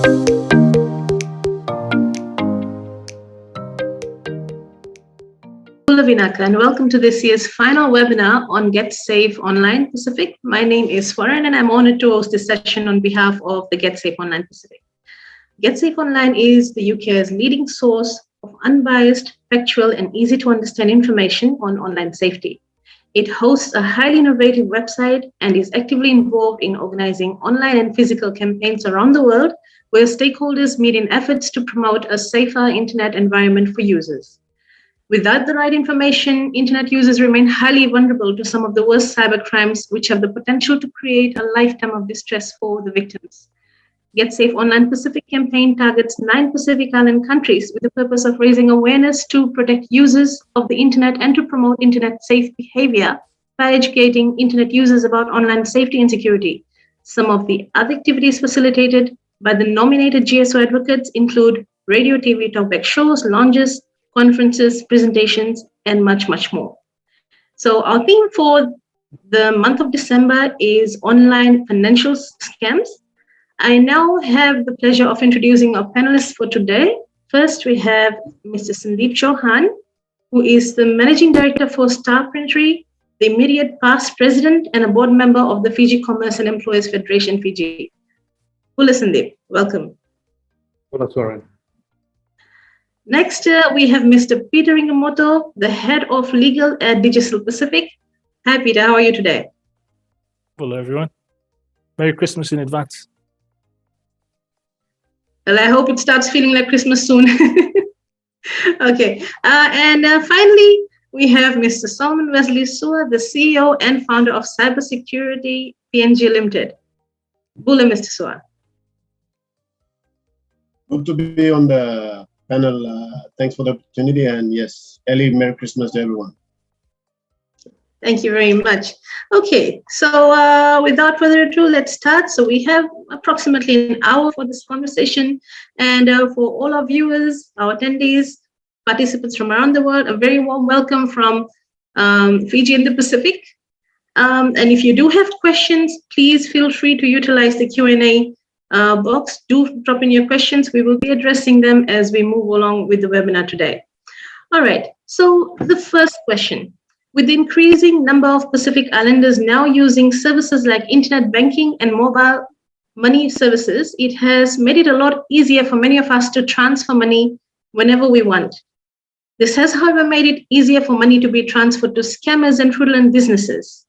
And welcome to this year's final webinar on Get Safe Online Pacific. My name is Swaran and I'm honored to host this session on behalf of the Get Safe Online Pacific. Get Safe Online is the UK's leading source of unbiased, factual and easy to understand information on online safety. It hosts a highly innovative website and is actively involved in organizing online and physical campaigns around the world where stakeholders meet in efforts to promote a safer internet environment for users. Without the right information, internet users remain highly vulnerable to some of the worst cybercrimes, which have the potential to create a lifetime of distress for the victims. Get Safe Online Pacific campaign targets 9 Pacific Island countries with the purpose of raising awareness to protect users of the internet and to promote internet safe behavior by educating internet users about online safety and security. Some of the other activities facilitated by the nominated GSO advocates include radio, TV, talkback shows, lounges, conferences, presentations, and much, much more. So our theme for the month of December is online financial scams. I now have the pleasure of introducing our panelists for today. First, we have Mr. Sandeep Chauhan, who is the Managing Director for Star Printery, the immediate past president and a board member of the Fiji Commerce and Employers Federation, Fiji. Hello, Sandeep. Welcome. Hello, Swaran. Next, we have Mr. Peter Rigamoto, the head of legal at Digicel Pacific. Hi, Peter. How are you today? Hello, everyone. Merry Christmas in advance. Well, I hope it starts feeling like Christmas soon. Okay. And finally, we have Mr. Solomon Wesley Sua, the CEO and founder of Cybersecurity PNG Limited. Bula, Mr. Sua. Good to be on the panel. Thanks for the opportunity, and yes, early Merry Christmas to everyone. Thank you very much. Okay, so without further ado, let's start. So we have approximately an hour for this conversation, and for all our viewers, our attendees, participants from around the world, a very warm welcome from Fiji and the Pacific. And if you do have questions, please feel free to utilize the Q&A box. Do drop in your questions. We will be addressing them as we move along with the webinar today. All right, so the first question. With the increasing number of Pacific Islanders now using services like internet banking and mobile money services, it has made it a lot easier for many of us to transfer money whenever we want. This has, however, made it easier for money to be transferred to scammers and fraudulent businesses.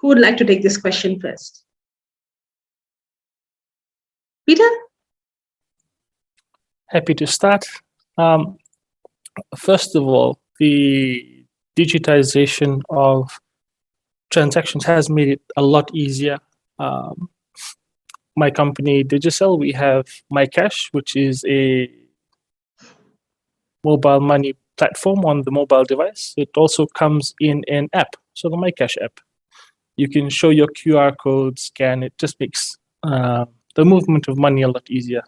Who would like to take this question first? Peter? Happy to start. First of all, the digitization of transactions has made it a lot easier. My company, Digicel, we have MyCash, which is a mobile money platform on the mobile device. It also comes in an app, so the MyCash app. You can show your QR code, scan, it just makes the movement of money a lot easier.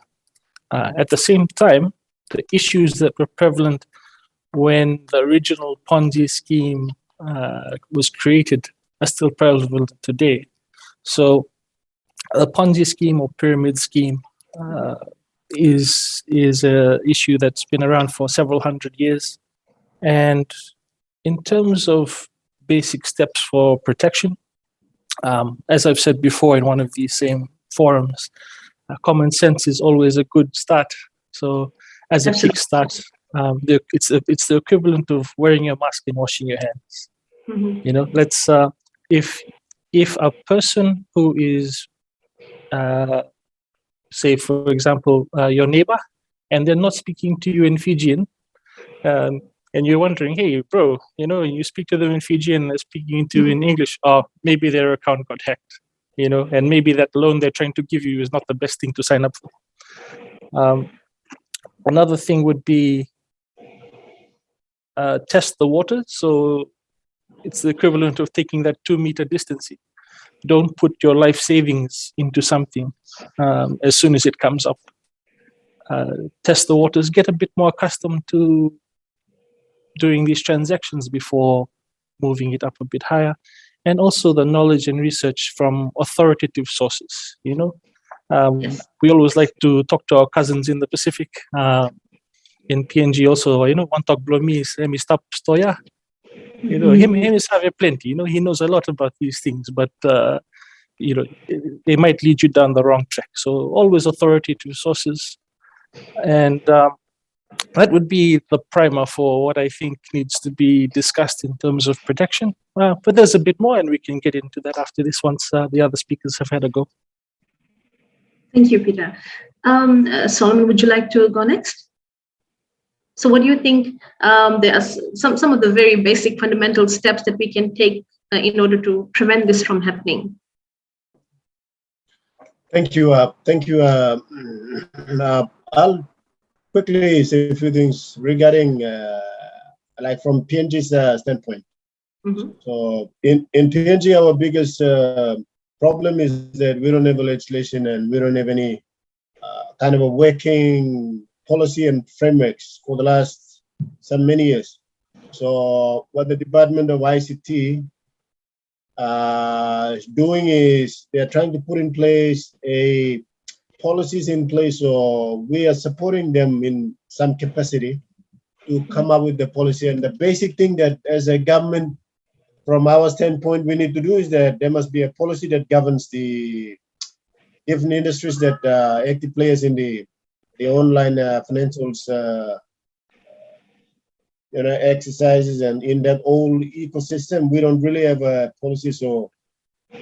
At the same time, the issues that were prevalent when the original Ponzi scheme was created are still prevalent today. So the Ponzi scheme or pyramid scheme is an issue that's been around for several hundred years. And in terms of basic steps for protection, as I've said before in one of these same forums, common sense is always a good start. So as a kickstart, it's the equivalent of wearing your mask and washing your hands. Mm-hmm. You know, let's if a person who is say for example your neighbor, and they're not speaking to you in Fijian, and you're wondering, hey bro, you know, you speak to them in Fijian, they're speaking to you in English, or maybe their account got hacked, you know, and maybe that loan they're trying to give you is not the best thing to sign up for. Another thing would be test the water. So it's the equivalent of taking that 2-meter distance. Don't put your life savings into something as soon as it comes up. Test the waters, get a bit more accustomed to doing these transactions before moving it up a bit higher. And also the knowledge and research from authoritative sources, you know. Yes. We always like to talk to our cousins in the Pacific. In PNG also, one talk below me is stop stoya. Him is have plenty. He knows a lot about these things, but they might lead you down the wrong track. So always authoritative sources, and that would be the primer for what I think needs to be discussed in terms of protection. But there's a bit more, and we can get into that after this once the other speakers have had a go. Thank you, Peter. Solomon, would you like to go next? So what do you think there are some of the very basic fundamental steps that we can take in order to prevent this from happening? Thank you. I'll quickly say a few things regarding like from PNG's standpoint. So in PNG, our biggest problem is that we don't have a legislation and we don't have any kind of a working policy and frameworks for the last many years. So what the Department of ICT is doing is they're trying to put in place policies in place, so we are supporting them in some capacity to come up with the policy. And the basic thing that as a government, from our standpoint, we need to do is that there must be a policy that governs the different industries that active players in the online financials exercises, and in that whole ecosystem, we don't really have a policy. So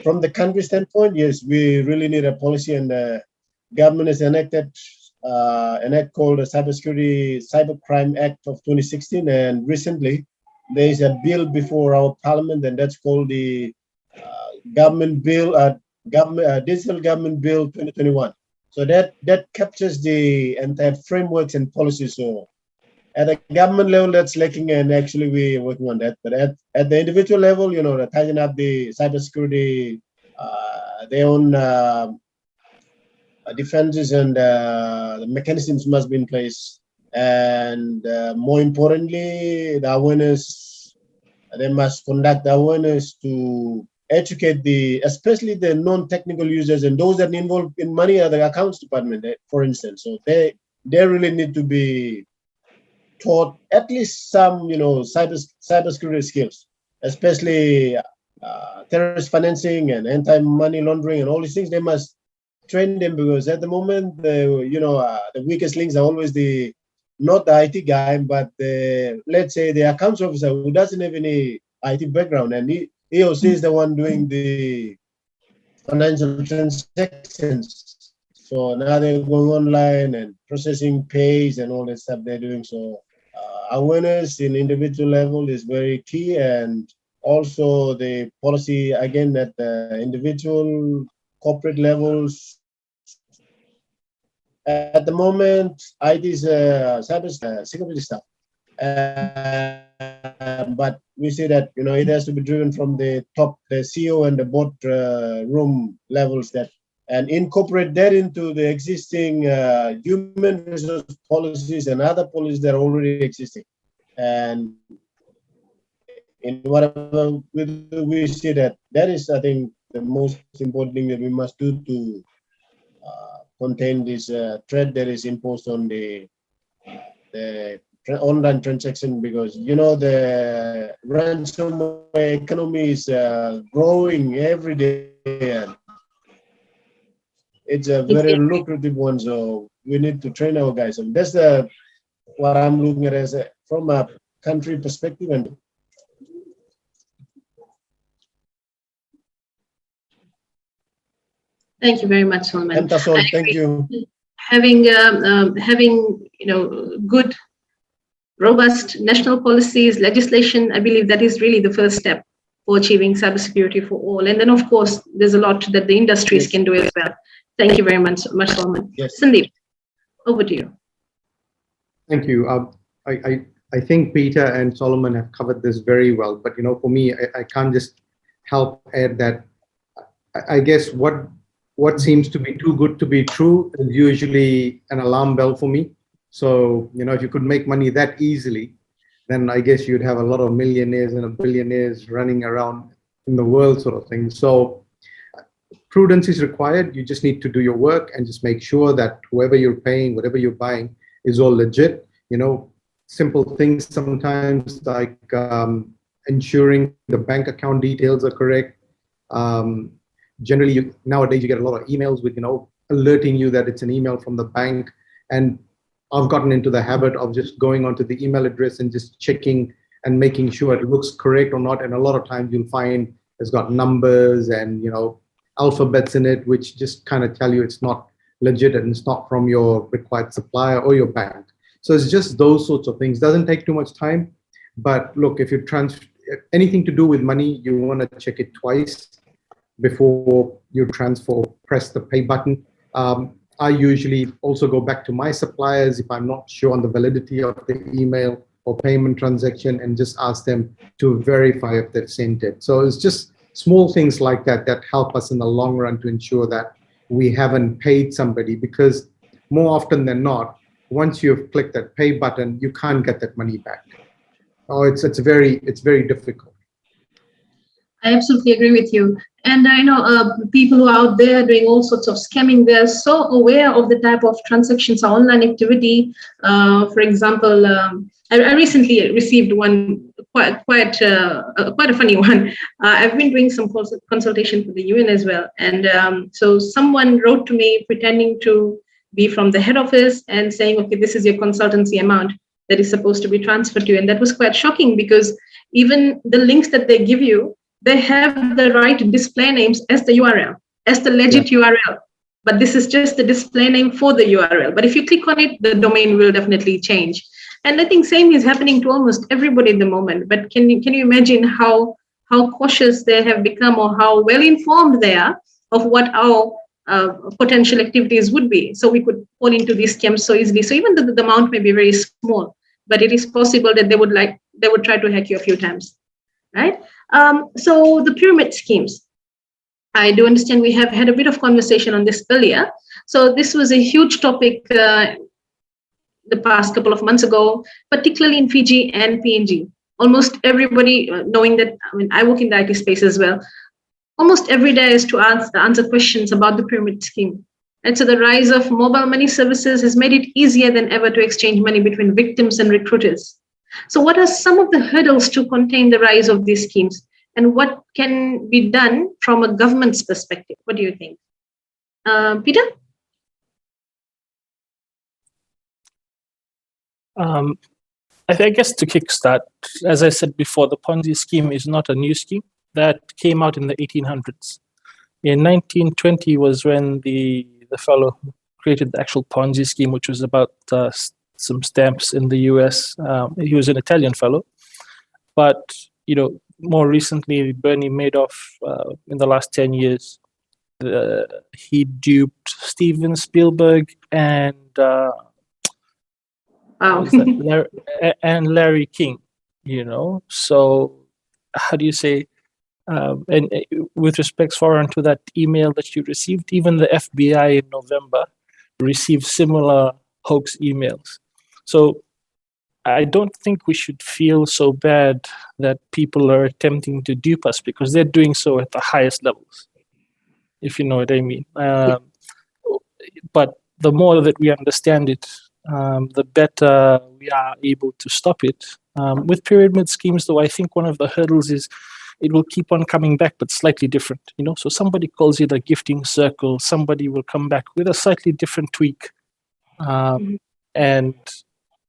from the country standpoint, yes, we really need a policy, and the government has enacted an act called the Cybercrime Act of 2016, and recently there is a bill before our parliament, and that's called the Digital Government Bill 2021. So that captures the entire frameworks and policies. So at the government level, that's lacking, and actually we're working on that. But at the individual level, to tighten up the cybersecurity, their own defenses and the mechanisms must be in place. And more importantly, the awareness, they must conduct awareness to educate especially the non-technical users and those that are involved in money at the accounts department, for instance. So they really need to be taught at least some, cybersecurity skills, especially terrorist financing and anti-money laundering and all these things. They must train them, because at the moment, the weakest links are always not the IT guy, but let's say the accounts officer who doesn't have any IT background, and he or she is the one doing the financial transactions. So now they're going online and processing pays and all that stuff they're doing. So awareness in individual level is very key, and also the policy again at the individual corporate levels. At the moment, IT is cyber security stuff, but we see that it has to be driven from the top, the CEO and the board room levels, and incorporate that into the existing human resource policies and other policies that are already existing. And in whatever we see that is, I think, the most important thing that we must do to contain this threat that is imposed on the online transaction, because the ransomware economy is growing every day, and it's a very lucrative one. So we need to train our guys, and that's what I'm looking at from a country perspective. And thank you very much, Solomon. And that's all. Thank you. Having good, robust national policies, legislation, I believe that is really the first step for achieving cybersecurity for all. And then, of course, there's a lot that the industries can do as well. Thank you very much, Solomon. Yes. Sandeep, over to you. Thank you. I think Peter and Solomon have covered this very well, but for me, I can't just help add that I guess what seems to be too good to be true is usually an alarm bell for me. So, if you could make money that easily, then I guess you'd have a lot of millionaires and billionaires running around in the world, sort of thing. So prudence is required. You just need to do your work and just make sure that whoever you're paying, whatever you're buying, is all legit. Simple things sometimes like ensuring the bank account details are correct. Generally, nowadays you get a lot of emails with alerting you that it's an email from the bank, and I've gotten into the habit of just going onto the email address and just checking and making sure it looks correct or not. And a lot of times you'll find it's got numbers and alphabets in it, which just kind of tell you it's not legit and it's not from your required supplier or your bank. So it's just those sorts of things. Doesn't take too much time, but look, if you anything to do with money, you want to check it twice before you transfer. Press the pay button. I usually also go back to my suppliers if I'm not sure on the validity of the email or payment transaction, and just ask them to verify if they've sent it. So it's just small things like that that help us in the long run to ensure that we haven't paid somebody, because more often than not, once you've clicked that pay button, you can't get that money back. It's very difficult. I absolutely agree with you. And I know people who are out there doing all sorts of scamming, they're so aware of the type of transactions or online activity. For example, I recently received one quite a funny one. I've been doing some consultation for the UN as well. And so someone wrote to me pretending to be from the head office and saying, okay, this is your consultancy amount that is supposed to be transferred to you. And that was quite shocking, because even the links that they give you, they have the right display names as the URL, as the legit URL. But this is just the display name for the URL. But if you click on it, the domain will definitely change. And I think same is happening to almost everybody at the moment. But can you imagine how cautious they have become, or how well informed they are of what our potential activities would be? So we could fall into these scams so easily. So even though the amount may be very small, but it is possible that they would try to hack you a few times, right? So the pyramid schemes, I do understand we have had a bit of conversation on this earlier. So this was a huge topic the past couple of months ago, particularly in Fiji and PNG. Almost everybody, knowing that, I work in the IT space as well, almost every day is to answer questions about the pyramid scheme. And so the rise of mobile money services has made it easier than ever to exchange money between victims and recruiters. So what are some of the hurdles to contain the rise of these schemes, and what can be done from a government's perspective? What do you think? Peter? I guess to kickstart, as I said before, the Ponzi scheme is not a new scheme. That came out in the 1800s. In 1920 was when the fellow who created the actual Ponzi scheme, which was about some stamps in the US. He was an Italian fellow. But, more recently, Bernie Madoff, in the last 10 years, he duped Steven Spielberg and and Larry King, So how do you say, and with respect, Swaran, to that email that you received, even the FBI in November received similar hoax emails. So I don't think we should feel so bad that people are attempting to dupe us, because they're doing so at the highest levels, if you know what I mean. But the more that we understand it, the better we are able to stop it. With pyramid schemes, though, I think one of the hurdles is it will keep on coming back, but slightly different. So somebody calls it a gifting circle, somebody will come back with a slightly different tweak and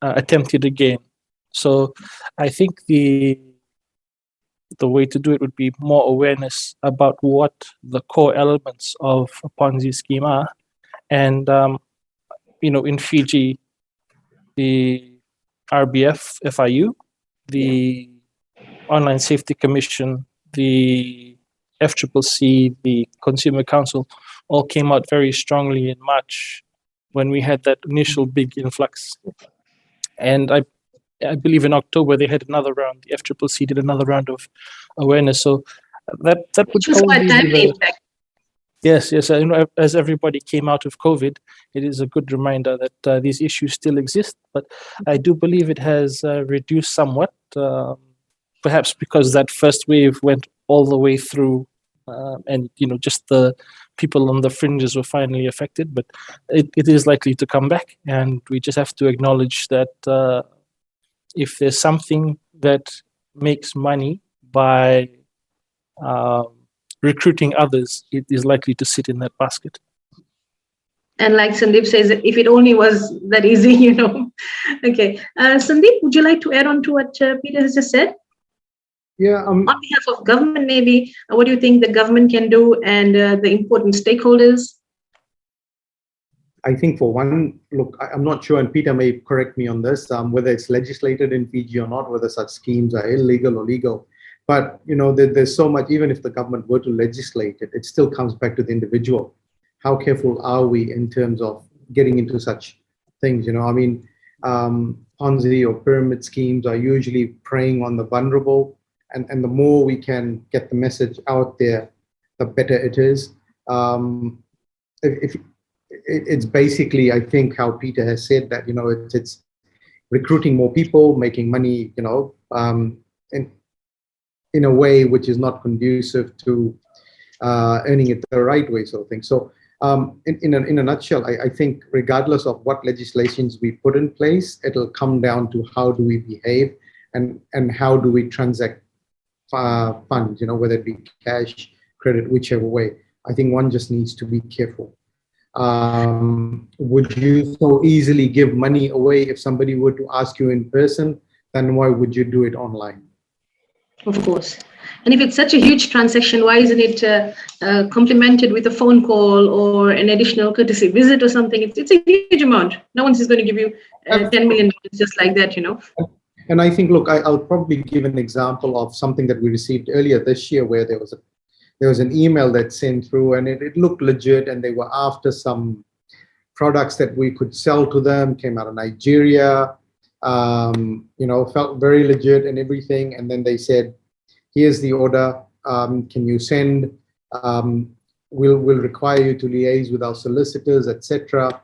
attempt it again. So I think the way to do it would be more awareness about what the core elements of a Ponzi scheme are. And, in Fiji, the RBF, FIU, the Online Safety Commission, the FCCC, the Consumer Council, all came out very strongly in March when we had that initial big influx. And I believe in October they had another round. The FCCC did another round of awareness. So that would probably be Yes. As everybody came out of COVID, it is a good reminder that these issues still exist. But I do believe it has reduced somewhat, perhaps because that first wave went all the way through and just the people on the fringes were finally affected, but it is likely to come back, and we just have to acknowledge that if there's something that makes money by recruiting others, it is likely to sit in that basket. And like Sandeep says, if it only was that easy, Okay. Sandeep, would you like to add on to what Peter has just said? Yeah. On behalf of government, maybe, what do you think the government can do and the important stakeholders? I think for one, look, I'm not sure, and Peter may correct me on this, whether it's legislated in Fiji or not, whether such schemes are illegal or legal. But, there's so much, even if the government were to legislate it, it still comes back to the individual. How careful are we in terms of getting into such things? Ponzi or pyramid schemes are usually preying on the vulnerable, and the more we can get the message out there, the better it is. If it's basically, I think, how Peter has said that, it's recruiting more people, making money, in a way which is not conducive to earning it the right way, sort of thing. So in a nutshell, I think regardless of what legislations we put in place, it'll come down to how do we behave and how do we transact funds, whether it be cash, credit, whichever way. I think one just needs to be careful. Would you so easily give money away if somebody were to ask you in person? Then why would you do it online? Of course. And if it's such a huge transaction, why isn't it complemented with a phone call or an additional courtesy visit or something? It's a huge amount. No one's just going to give you $10 million just like that, And I think, look, I'll probably give an example of something that we received earlier this year, where there was an email that sent through, and it looked legit, and they were after some products that we could sell to them, came out of Nigeria, felt very legit and everything. And then they said, here's the order, can you send, we'll require you to liaise with our solicitors, etc.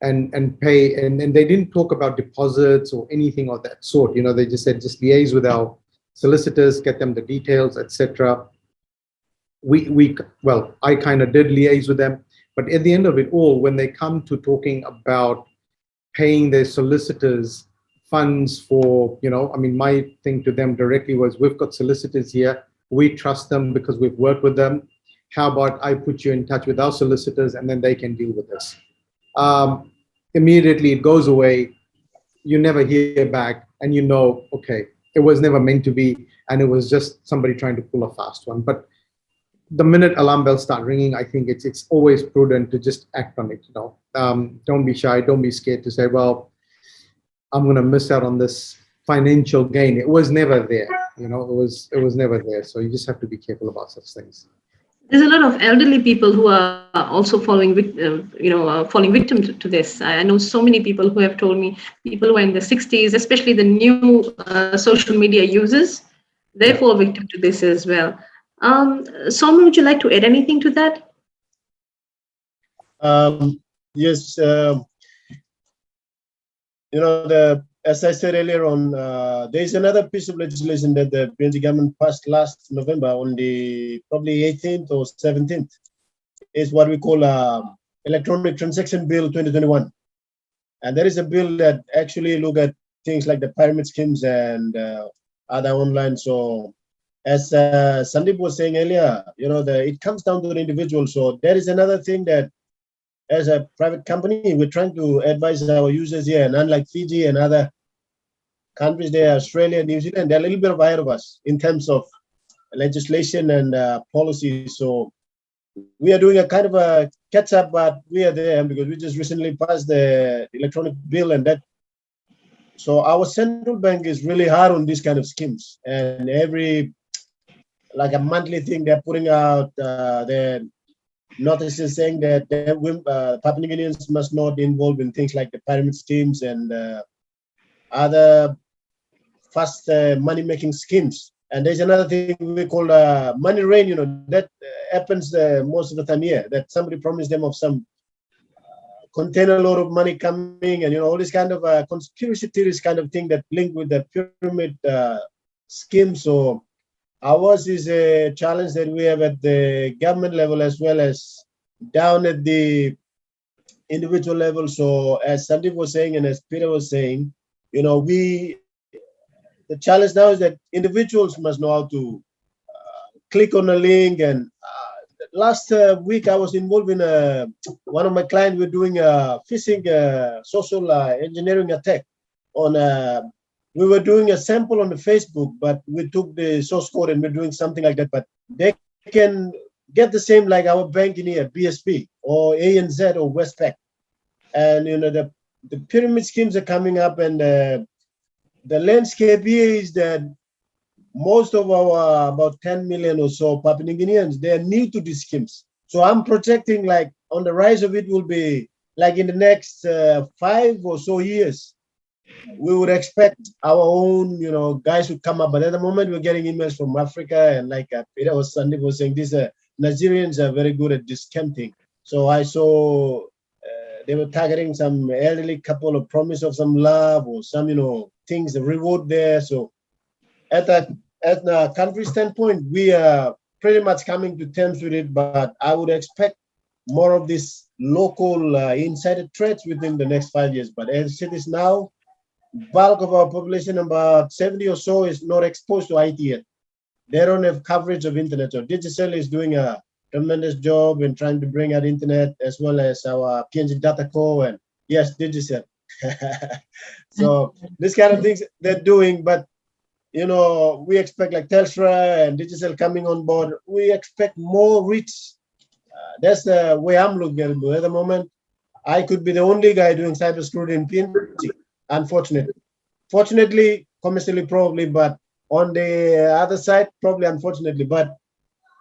and pay, and they didn't talk about deposits or anything of that sort. They just said, just liaise with our solicitors, get them the details, etc. I kind of did liaise with them, but at the end of it all, when they come to talking about paying their solicitors funds for, my thing to them directly was, we've got solicitors here, we trust them because we've worked with them. How about I put you in touch with our solicitors and then they can deal with this? Immediately it goes away, you never hear back, and okay, it was never meant to be, and it was just somebody trying to pull a fast one. But the minute alarm bells start ringing, I think it's always prudent to just act on it. Don't be shy, don't be scared to say, well, I'm going to miss out on this financial gain. It was never there. It was never there. So you just have to be careful about such things. There's a lot of elderly people who are also falling victim to this. I know so many people who have told me, people who are in the 60s, especially the new social media users, they fall victim to this as well. Solomon, would you like to add anything to that? Yes. As I said earlier on, there is another piece of legislation that the PNG government passed last November on the probably 18th or 17th. Is what we call Electronic Transaction Bill 2021. And there is a bill that actually look at things like the pyramid schemes and other online. So as Sandeep was saying earlier, it comes down to the individual. So there is another thing that as a private company, we're trying to advise our users here, and unlike Fiji and other countries there, Australia, New Zealand, they're a little bit ahead of us in terms of legislation and policy. So we are doing a kind of a catch up, but we are there because we just recently passed the electronic bill and that. So our central bank is really hard on these kind of schemes, and every like a monthly thing they're putting out their notices saying that Papua New Guineans must not be involved in things like the pyramid schemes and other fast money-making schemes. And there's another thing we call money rain, that happens most of the time here, that somebody promised them of some container load of money coming and, all this kind of conspiracy theories kind of thing that link with the pyramid scheme. So Ours is a challenge that we have at the government level as well as down at the individual level. So as Sandeep was saying and as Peter was saying, you know, the challenge now is that individuals must know how to click on a link. And last week I was involved in one of my clients. We're doing a phishing social engineering attack on we were doing a sample on the Facebook, but we took the source code and we're doing something like that. But they can get the same like our bank in here, BSP or ANZ or Westpac. And you know the pyramid schemes are coming up, and the landscape here is that most of our about 10 million or so Papua New Guineans, they are new to these schemes. So I'm projecting like on the rise of it will be like in the next 5 or so years, we would expect our own, you know, guys who come up. But at the moment, we're getting emails from Africa, and like Peter was Sandeep was saying, these Nigerians are very good at this scam thing. So I saw they were targeting some elderly couple of promise of some love or some, you know, things, the reward there. So at the country standpoint, we are pretty much coming to terms with it, but I would expect more of this local insider threats within the next 5 years. But as it is now, bulk of our population, about 70 or so, is not exposed to IT yet. They don't have coverage of internet. So Digicel is doing a tremendous job in trying to bring out internet, as well as our PNG Data Core and yes, Digicel. So this kind of things they're doing, but you know, we expect like Telstra and Digicel coming on board. We expect more reach. That's the way I'm looking at it. At the moment, I could be the only guy doing cybersecurity in PNG, unfortunately. Fortunately, commercially probably, but on the other side, probably unfortunately. But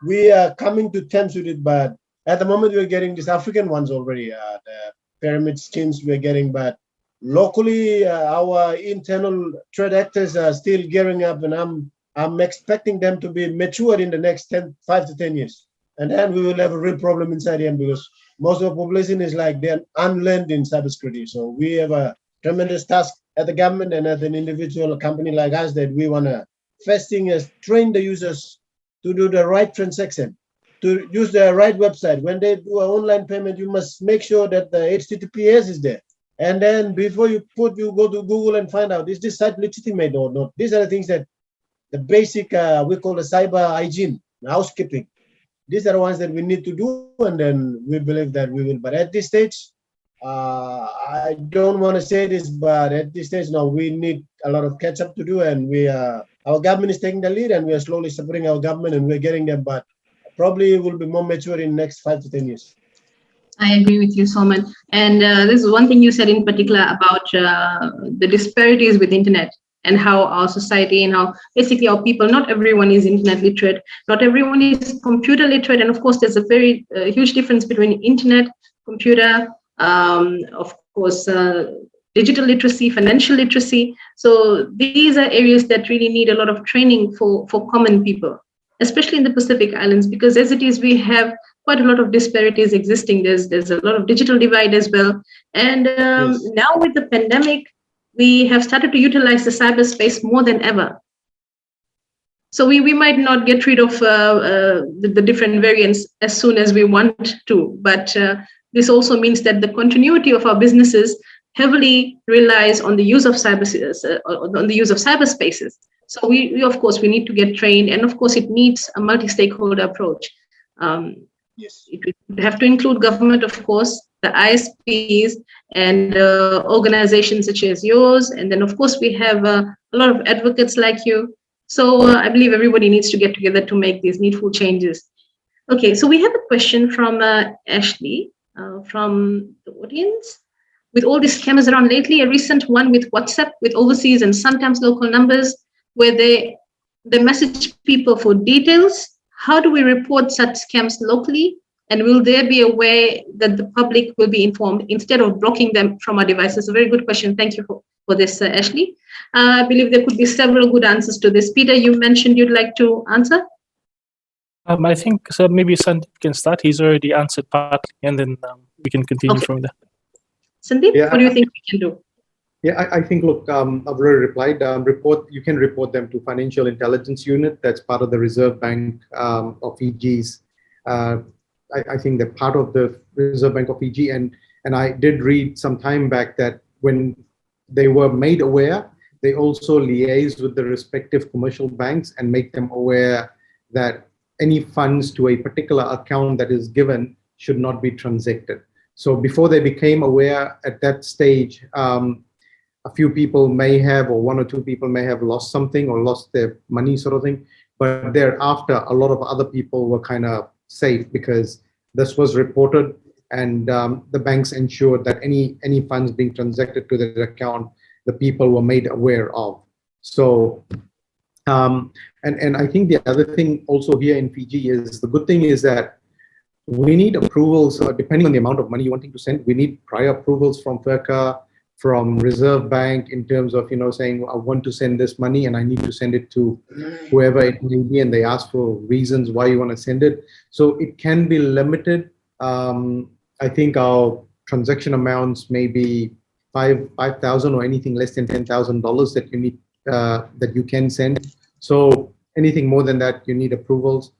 we are coming to terms with it. But at the moment, we're getting these African ones already, the pyramid schemes we're getting. But locally, our internal threat actors are still gearing up, and I'm expecting them to be matured in the next 5 to 10 years. And then we will have a real problem inside here because most of the population is like they're unlearned in cybersecurity. So we have a tremendous task at the government and at an individual company like us that we want to first thing is train the users to do the right transaction, to use the right website. When they do an online payment, you must make sure that the HTTPS is there. And then before you go to Google and find out, is this site legitimate or not? These are the things that the basic, we call the cyber hygiene, housekeeping. These are the ones that we need to do, and then we believe that we will. But at this stage, I don't want to say this, but at this stage now, we need a lot of catch up to do, and our government is taking the lead, and we are slowly supporting our government, and we're getting them, but probably will be more mature in the next 5 to 10 years. I agree with you, Solomon. And this is one thing you said in particular about the disparities with internet and how our society and how basically our people, not everyone is internet literate, not everyone is computer literate. And of course, there's a very huge difference between internet, computer, of course, digital literacy, financial literacy. So these are areas that really need a lot of training for common people, especially in the Pacific Islands, because as it is, we have quite a lot of disparities existing. There's a lot of digital divide as well. And Yes. Now with the pandemic, we have started to utilize the cyberspace more than ever. So we might not get rid of the different variants as soon as we want to, but this also means that the continuity of our businesses heavily relies on the use of cyberspaces. So we of course, we need to get trained, and of course, it needs a multi-stakeholder approach. Yes. It would have to include government, of course, the ISPs, and organizations such as yours. And then, of course, we have a lot of advocates like you. So I believe everybody needs to get together to make these needful changes. Okay, so we have a question from Ashley from the audience. With all these scammers around lately, a recent one with WhatsApp with overseas and sometimes local numbers, where they message people for details. How do we report such scams locally? And will there be a way that the public will be informed instead of blocking them from our devices? A very good question. Thank you for this, Ashley. I believe there could be several good answers to this. Peter, you mentioned you'd like to answer? I think so. Maybe Sandeep can start. He's already answered partly, and then we can continue from there. Sandeep, Yeah. what do you think we can do? Yeah, I think, look, I've already replied. You can report them to Financial Intelligence Unit. That's part of the Reserve Bank of Fiji's. I think they're part of the Reserve Bank of Fiji. And I did read some time back that when they were made aware, they also liaise with the respective commercial banks and make them aware that any funds to a particular account that is given should not be transacted. So before they became aware at that stage, a few people may have, or one or two people may have lost something or lost their money sort of thing. But thereafter, a lot of other people were kind of safe because this was reported, and the banks ensured that any funds being transacted to that account, the people were made aware of. So, and I think the other thing also here in Fiji is, the good thing is that we need approvals, depending on the amount of money you wanting to send. We need prior approvals from FERCA, from Reserve Bank, in terms of, saying, I want to send this money and I need to send it to whoever it may be, and they ask for reasons why you want to send it. So it can be limited. I think our transaction amounts may be $5,000 or anything less than $10,000 that you need, that you can send. So anything more than that, you need approvals.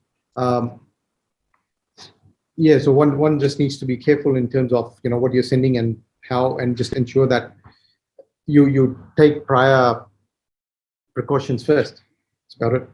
Yeah, so one just needs to be careful in terms of what you're sending and how, and just ensure that you take prior precautions first. That's about it.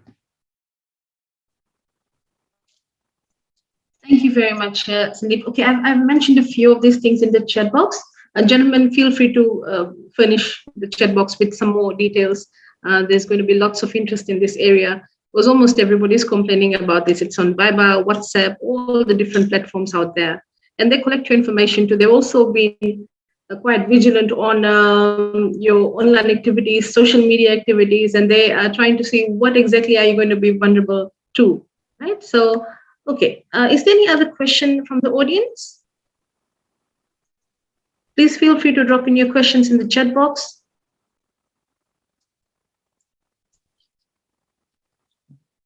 Thank you very much, Sandeep. Okay, I've mentioned a few of these things in the chat box. Gentlemen, feel free to furnish the chat box with some more details. There's going to be lots of interest in this area, because almost everybody's complaining about this. It's on Viber, WhatsApp, all the different platforms out there. And they collect your information too. They've also been quite vigilant on your online activities, social media activities, and they are trying to see what exactly are you going to be vulnerable to, right? So, okay, is there any other question from the audience? Please feel free to drop in your questions in the chat box.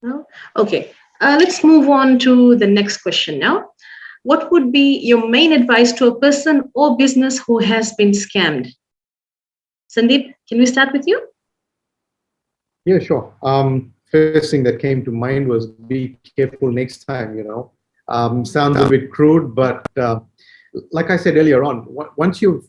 No? Okay, let's move on to the next question now. What would be your main advice to a person or business who has been scammed? Sandeep, can we start with you? Yeah, sure. First thing that came to mind was be careful next time, sounds a bit crude, but like I said earlier on, once you've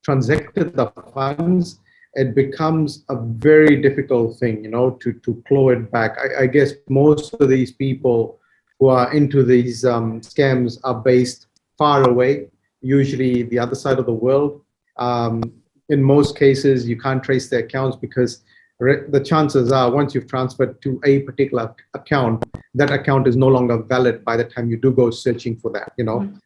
transacted the funds, it becomes a very difficult thing, to claw it back. I guess most of these people who are into these scams are based far away, usually the other side of the world. In most cases, you can't trace their accounts because the chances are, once you've transferred to a particular account, that account is no longer valid by the time you do go searching for that,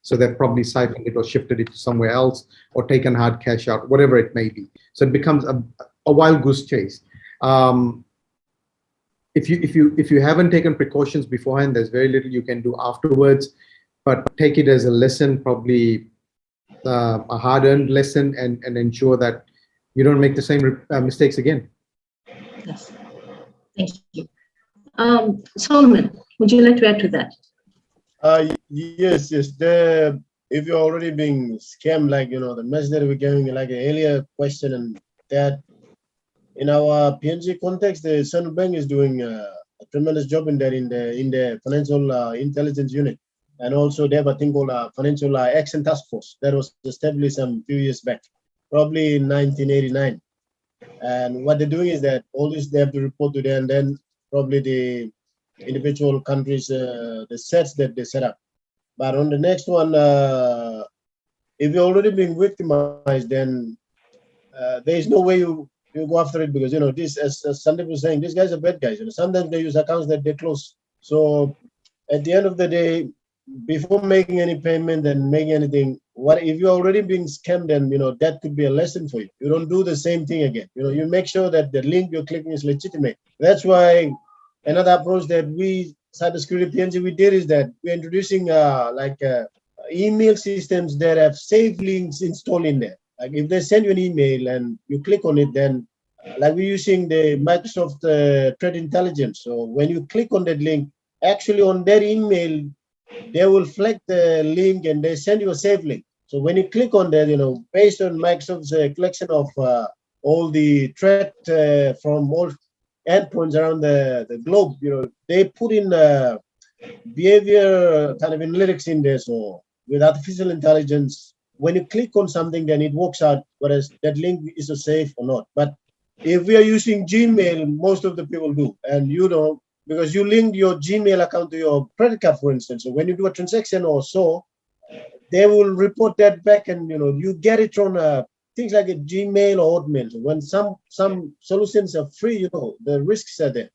So they've probably siphoned it or shifted it to somewhere else or taken hard cash out, whatever it may be. So it becomes a wild goose chase. If you haven't taken precautions beforehand, there's very little you can do afterwards. But take it as a lesson, probably a hard-earned lesson, and ensure that you don't make the same mistakes again. Yes, thank you. Solomon, would you like to add to that? Yes. If you're already being scammed, like the message that we're giving, like an earlier question, and that in our PNG context, the Central Bank is doing a tremendous job in that, in the Financial Intelligence Unit, and also they have a thing called Financial Action Task Force that was established some few years back, probably in 1989. And what they're doing is that all this they have to report to them, and then probably the individual countries, the sets that they set up. But on the next one, if you're already being victimized, then there is no way you go after it, because this, as Sandeep was saying, these guys are bad guys. Sometimes they use accounts that they close. So at the end of the day, before making any payment and making anything, what if you're already being scammed, then that could be a lesson for you. You don't do the same thing again. You make sure that the link you're clicking is legitimate. That's why another approach that we, cybersecurity PNG, we did is that we're introducing email systems that have safe links installed in there. Like if they send you an email and you click on it, then like we're using the Microsoft Threat Intelligence. So when you click on that link, actually on their email, they will flag the link and they send you a safe link. So when you click on that, based on Microsoft's collection of all the threat from all endpoints around the globe, they put in behavior kind of analytics in there. So with artificial intelligence, when you click on something, then it works out whether that link is safe or not. But if we are using Gmail, most of the people do, and you don't, because you link your Gmail account to your credit card, for instance. So when you do a transaction or so, they will report that back, and you get it on things like a Gmail or Hotmail. So when some solutions are free, the risks are there.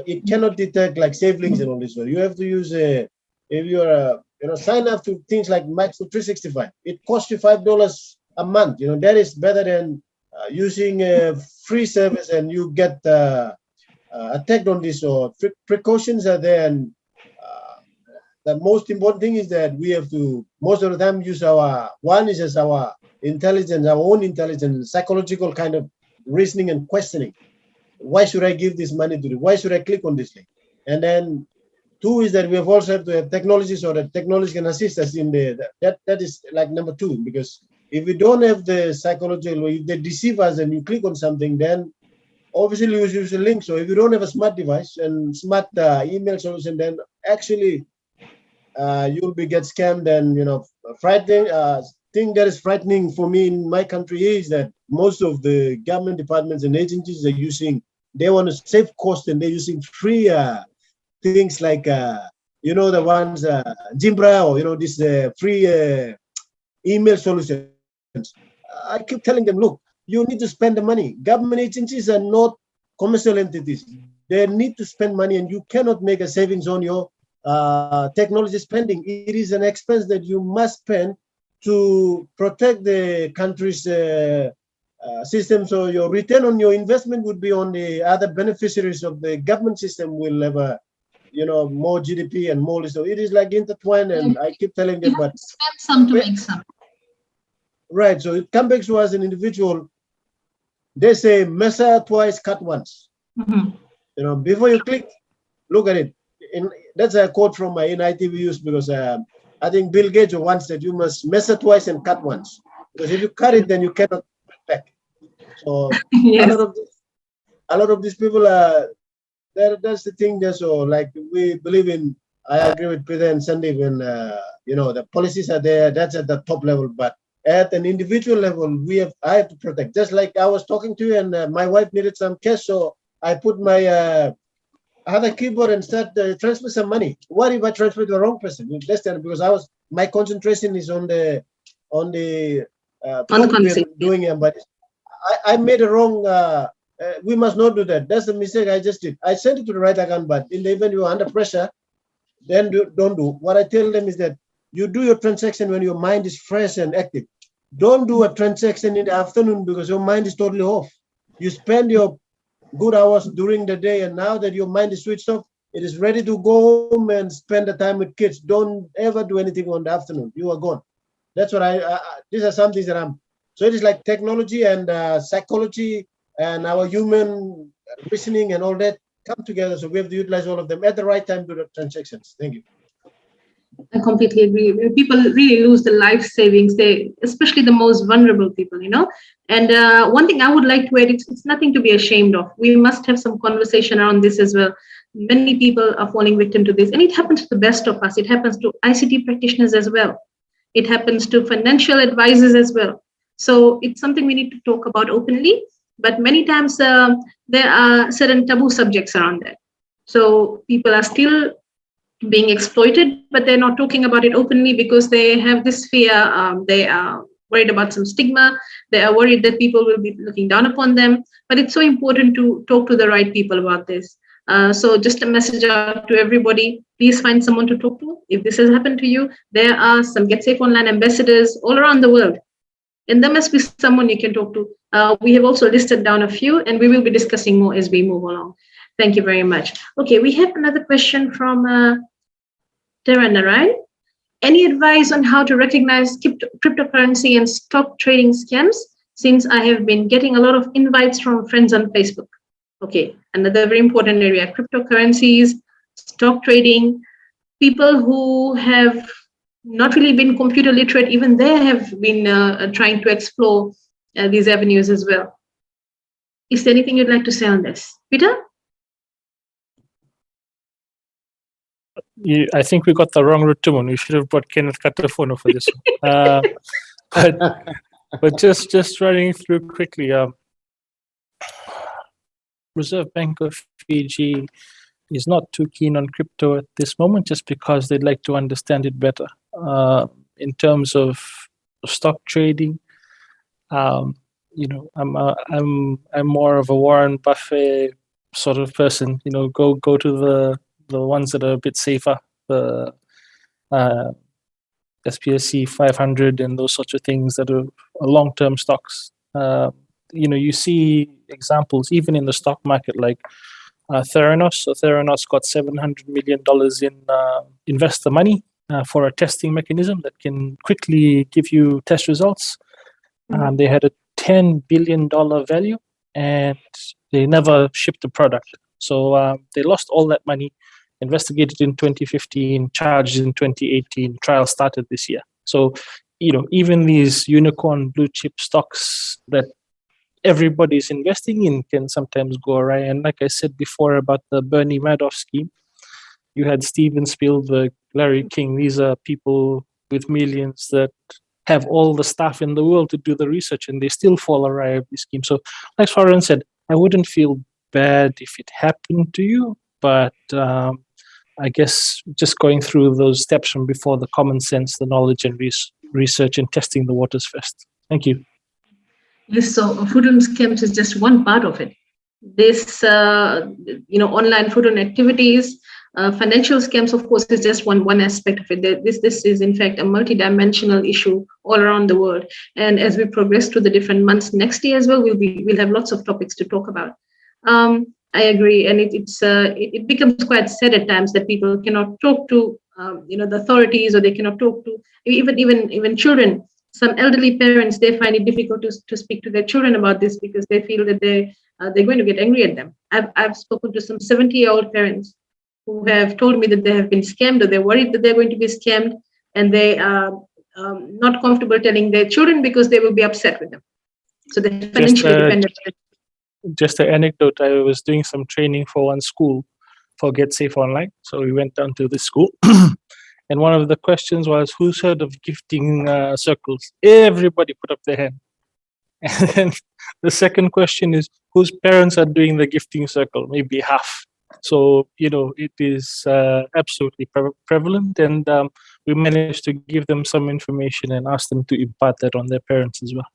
It cannot detect like safe links and all this. So you have to use if you're sign up to things like Microsoft 365. It costs you $5 a month. That is better than using a free service and you get attacked on this. So precautions are there, and the most important thing is that we have to most of the time use our intelligence, our own intelligence, psychological kind of reasoning and questioning. Why should I give this money to this? Why should I click on this link? And then two is that we have also have to have technology so that technology can assist us in that is like number two, because if we don't have the psychological, if they deceive us and you click on something, then obviously you use a link. So if you don't have a smart device and smart email solution, then actually you'll get scammed. And frightening thing that is frightening for me in my country is that most of the government departments and agencies they want to save cost, and they're using free things like the ones Jimbra or this free email solutions. I keep telling them, look, you need to spend the money. Government agencies are not commercial entities. They need to spend money, and you cannot make a savings on your technology spending. It is an expense that you must spend to protect the country's system. So your return on your investment would be on the other beneficiaries of the government system will have a more GDP and more. So it is like intertwined, and I keep telling them, but spend some to make some. Right. So it comes back to us, an individual. They say measure twice, cut once. Mm-hmm. Before you click, look at it. That's a quote from my NIT we use, because I think Bill Gates once said you must measure twice and cut once. Because if you cut it, then you cannot put it back. So Yes. a lot of these people are. That's the thing. There, so like we believe in. I agree with Peter and Sandeep when the policies are there. That's at the top level, but at an individual level, I have to protect. Just like I was talking to you, and my wife needed some cash, so I put my other keyboard and start transfer some money. What if I transfer to the wrong person? Because my concentration is on the conversation. doing it, but I made a wrong. We must not do that. That's the mistake I just did. I sent it to the right account, but in the event you are under pressure, then don't do. What I tell them is that you do your transaction when your mind is fresh and active. Don't do a transaction in the afternoon because your mind is totally off. You spend your good hours during the day, and now that your mind is switched off, it is ready to go home and spend the time with kids. Don't ever do anything on the afternoon. You are gone. That's what these are some things that so it is like technology and psychology and our human reasoning and all that come together. So we have to utilize all of them at the right time to the transactions. Thank you. I completely agree. People really lose the life savings. Especially the most vulnerable people, And one thing I would like to add, it's nothing to be ashamed of. We must have some conversation around this as well. Many people are falling victim to this, and it happens to the best of us. It happens to ICT practitioners as well. It happens to financial advisors as well. So it's something we need to talk about openly. But many times there are certain taboo subjects around that. So people are still being exploited, but they're not talking about it openly because they have this fear. They are worried about some stigma. They are worried that people will be looking down upon them. But it's so important to talk to the right people about this. So just a message out to everybody, please find someone to talk to. If this has happened to you, there are some Get Safe Online ambassadors all around the world. And there must be someone you can talk to. We have also listed down a few, and we will be discussing more as we move along. Thank you very much. Okay, we have another question from Narayan. Any advice on how to recognize cryptocurrency and stock trading scams? Since I have been getting a lot of invites from friends on Facebook. Okay, another very important area, cryptocurrencies, stock trading. People who have not really been computer literate, even they have been trying to explore these avenues as well. Is there anything you'd like to say on this? Peter? I think we got the wrong Rutuman. We should have brought Kenneth Katafono for this one. But just running through quickly, Reserve Bank of Fiji is not too keen on crypto at this moment, just because they'd like to understand it better. In terms of stock trading, I'm more of a Warren Buffett sort of person. Go to the ones that are a bit safer, the SPSC 500 and those sorts of things that are long-term stocks. You see examples even in the stock market, like Theranos. So Theranos got $700 million in investor money for a testing mechanism that can quickly give you test results. They had a $10 billion value, and they never shipped the product. So they lost all that money, investigated in 2015, charged in 2018, trial started this year. So, even these unicorn blue chip stocks that everybody's investing in can sometimes go awry. And like I said before about the Bernie Madoff scheme, you had Steven Spielberg, Larry King. These are people with millions that have all the staff in the world to do the research, and they still fall awry of the scheme. So, like Swaran said, I wouldn't feel bad if it happened to you, but I guess just going through those steps from before, the common sense, the knowledge and research and testing the waters first. Thank you. Yes, so food on scams is just one part of it. This, online food on activities, financial scams, of course, is just one aspect of it. This is, in fact, a multidimensional issue all around the world. And as we progress through the different months next year as well, we'll have lots of topics to talk about. I agree, and it becomes quite sad at times that people cannot talk to the authorities, or they cannot talk to even children. Some elderly parents, they find it difficult to speak to their children about this because they feel that they're going to get angry at them. I've spoken to some 70-year-old parents who have told me that they have been scammed, or they're worried that they're going to be scammed, and they are not comfortable telling their children because they will be upset with them. So they're financially dependent. Just an anecdote, I was doing some training for one school for Get Safe Online. So we went down to this school and one of the questions was, who's heard of gifting circles? Everybody put up their hand. And then the second question is, whose parents are doing the gifting circle? Maybe half. So, it is absolutely prevalent, and we managed to give them some information and ask them to impart that on their parents as well.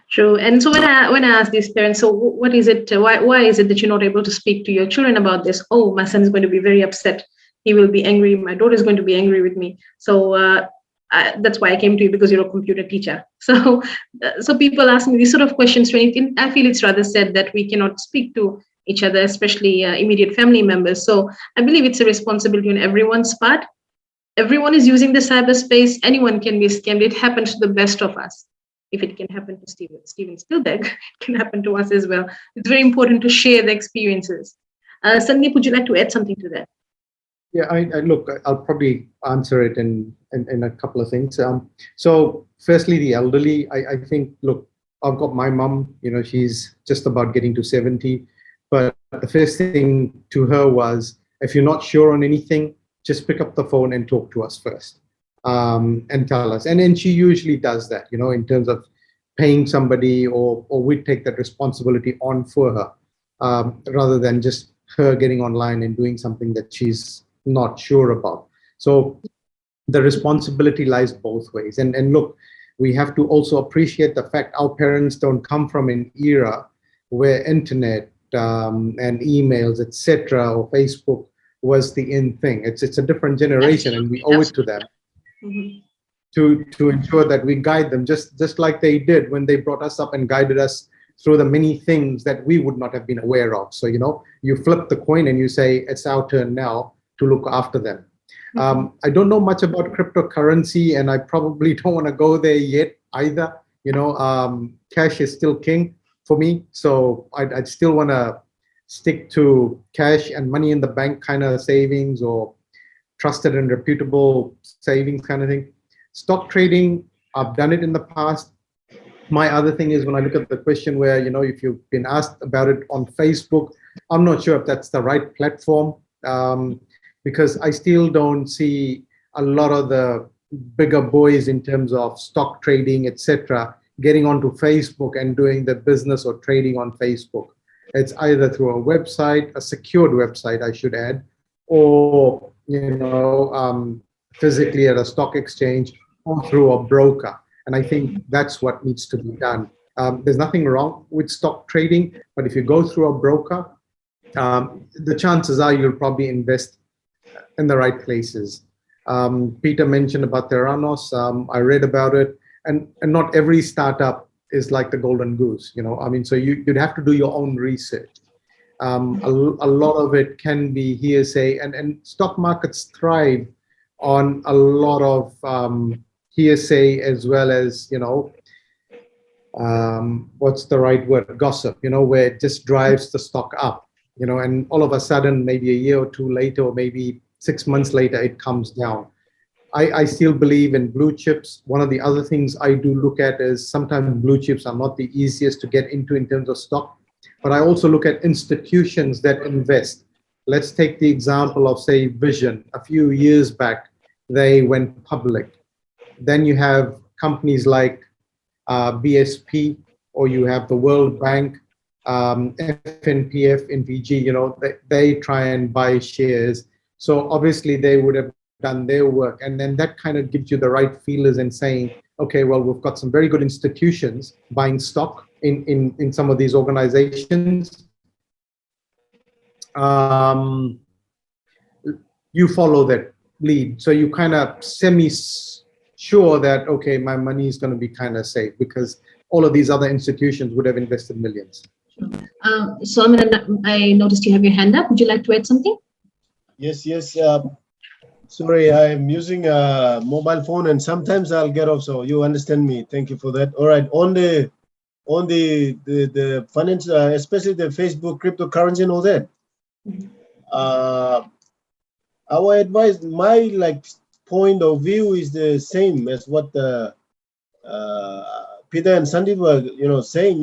True. And so when I ask these parents, so what is it? Why is it that you're not able to speak to your children about this? Oh, my son is going to be very upset. He will be angry. My daughter is going to be angry with me. So that's why I came to you, because you're a computer teacher. So people ask me these sort of questions. I feel it's rather sad that we cannot speak to each other, especially immediate family members. So I believe it's a responsibility on everyone's part. Everyone is using the cyberspace. Anyone can be scammed. It happens to the best of us. If it can happen to Steven Spielberg, it can happen to us as well. It's very important to share the experiences. Sandeep, would you like to add something to that? Yeah, look, I'll probably answer it in a couple of things. So firstly, the elderly, I think, look, I've got my mum, she's just about getting to 70, but the first thing to her was, if you're not sure on anything, just pick up the phone and talk to us first. And tell us. And then she usually does that, in terms of paying somebody, or we take that responsibility on for her, rather than just her getting online and doing something that she's not sure about. So the responsibility lies both ways. And look, we have to also appreciate the fact our parents don't come from an era where internet and emails, etc., or Facebook was the in thing. It's a different generation, and we owe it to them. Mm-hmm. to ensure that we guide them just like they did when they brought us up and guided us through the many things that we would not have been aware of. So, you flip the coin and you say, it's our turn now to look after them. Mm-hmm. I don't know much about cryptocurrency, and I probably don't want to go there yet either. Cash is still king for me. So I'd still want to stick to cash and money in the bank kind of savings, or trusted and reputable savings kind of thing. Stock trading, I've done it in the past. My other thing is when I look at the question where, if you've been asked about it on Facebook, I'm not sure if that's the right platform, because I still don't see a lot of the bigger boys in terms of stock trading, etc., getting onto Facebook and doing the business or trading on Facebook. It's either through a website, a secured website, I should add, or physically at a stock exchange or through a broker. And I think that's what needs to be done. There's nothing wrong with stock trading, but if you go through a broker, the chances are you'll probably invest in the right places. Peter mentioned about Theranos. I read about it, and not every startup is like the golden goose. So you'd have to do your own research. A lot of it can be hearsay, and stock markets thrive on a lot of hearsay, as well as what's the right word, gossip, where it just drives the stock up, and all of a sudden, maybe a year or two later, or maybe 6 months later, it comes down. I still believe in blue chips. One of the other things I do look at is sometimes blue chips are not the easiest to get into in terms of stock, but I also look at institutions that invest. Let's take the example of, say, Vision. A few years back, they went public. Then you have companies like BSP, or you have the World Bank, FNPF in Fiji, they try and buy shares. So obviously they would have done their work. And then that kind of gives you the right feelers and saying, okay, well, we've got some very good institutions buying stock in some of these organizations. You follow that lead. So you kind of sure that, okay, my money is going to be kind of safe, because all of these other institutions would have invested millions. So I noticed you have your hand up. Would you like to add something? Yes. Sorry, I'm using a mobile phone, and sometimes I'll get off, so you understand me. Thank you for that. All right, on the finance, especially the Facebook cryptocurrency and all that. Our advice, my point of view is the same as what Peter and Sandeep were, saying.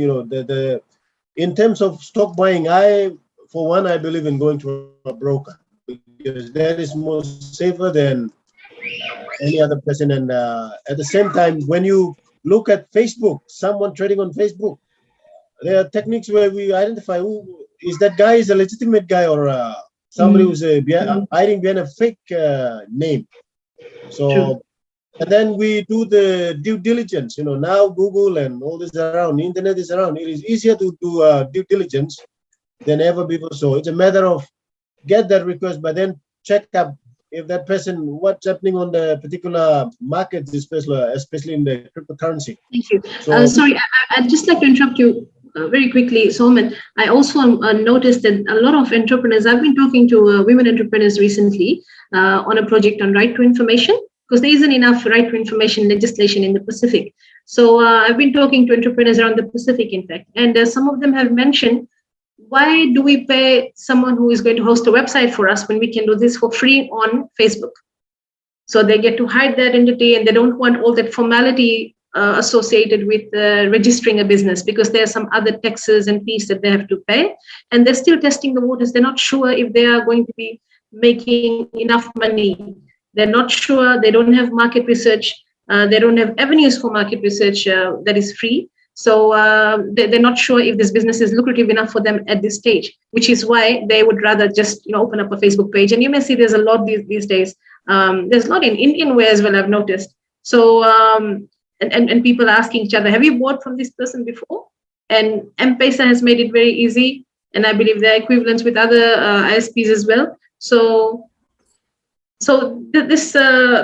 In terms of stock buying, for one, I believe in going to a broker, because that is more safer than any other person. And at the same time, when you look at Facebook, someone trading on Facebook, there are techniques where we identify who is that guy, is a legitimate guy, or somebody who's hiding behind a fake name. So, and then we do the due diligence. Now Google and all this around, the internet is around. It is easier to do due diligence than ever before. So it's a matter of get that request, but then check up if that person, what's happening on the particular market, especially in the cryptocurrency. Thank you. So, sorry, I'd just like to interrupt you very quickly, Solomon. I also noticed that a lot of entrepreneurs, I've been talking to women entrepreneurs recently on a project on right to information, because there isn't enough right to information legislation in the Pacific. So I've been talking to entrepreneurs around the Pacific, in fact, and some of them have mentioned, why do we pay someone who is going to host a website for us when we can do this for free on Facebook? So they get to hide their identity, and they don't want all that formality associated with registering a business, because there are some other taxes and fees that they have to pay. And they're still testing the waters. They're not sure if they are going to be making enough money. They're not sure. They don't have market research. They don't have avenues for market research that is free. So they're not sure if this business is lucrative enough for them at this stage, which is why they would rather just open up a Facebook page. And you may see there's a lot these days. There's a lot in Indian way as well, I've noticed. So and people asking each other, have you bought from this person before? And M-Pesa has made it very easy, and I believe there are equivalents with other ISPs as well. So this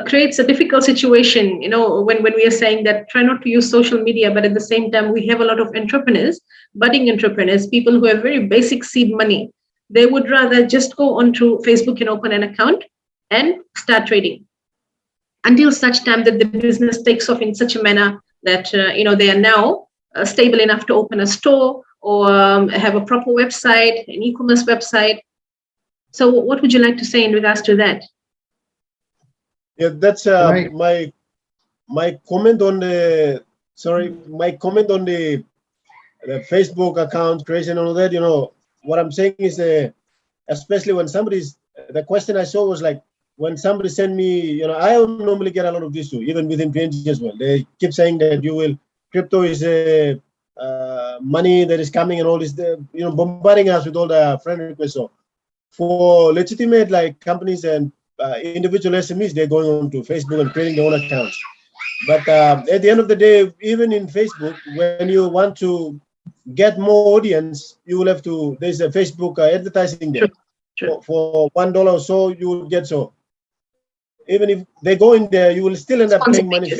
creates a difficult situation, when we are saying that try not to use social media, but at the same time, we have a lot of entrepreneurs, budding entrepreneurs, people who have very basic seed money. They would rather just go onto Facebook and open an account and start trading until such time that the business takes off in such a manner that, they are now stable enough to open a store or have a proper website, an e-commerce website. So what would you like to say in regards to that? Yeah, that's my comment on the sorry, my comment on the Facebook account creation and all that, what I'm saying is, especially when the question I saw was like, when somebody send me, I normally get a lot of this too, even within PNG as well. They keep saying that crypto is money that is coming and all this, bombarding us with all the friend requests. So for legitimate like companies and individual SMEs, they're going on to Facebook and creating their own accounts. But at the end of the day, even in Facebook, when you want to get more audience, you will have to, there's a Facebook advertising there. Sure. For $1 or so, you will get so. Even if they go in there, you will still end up paying money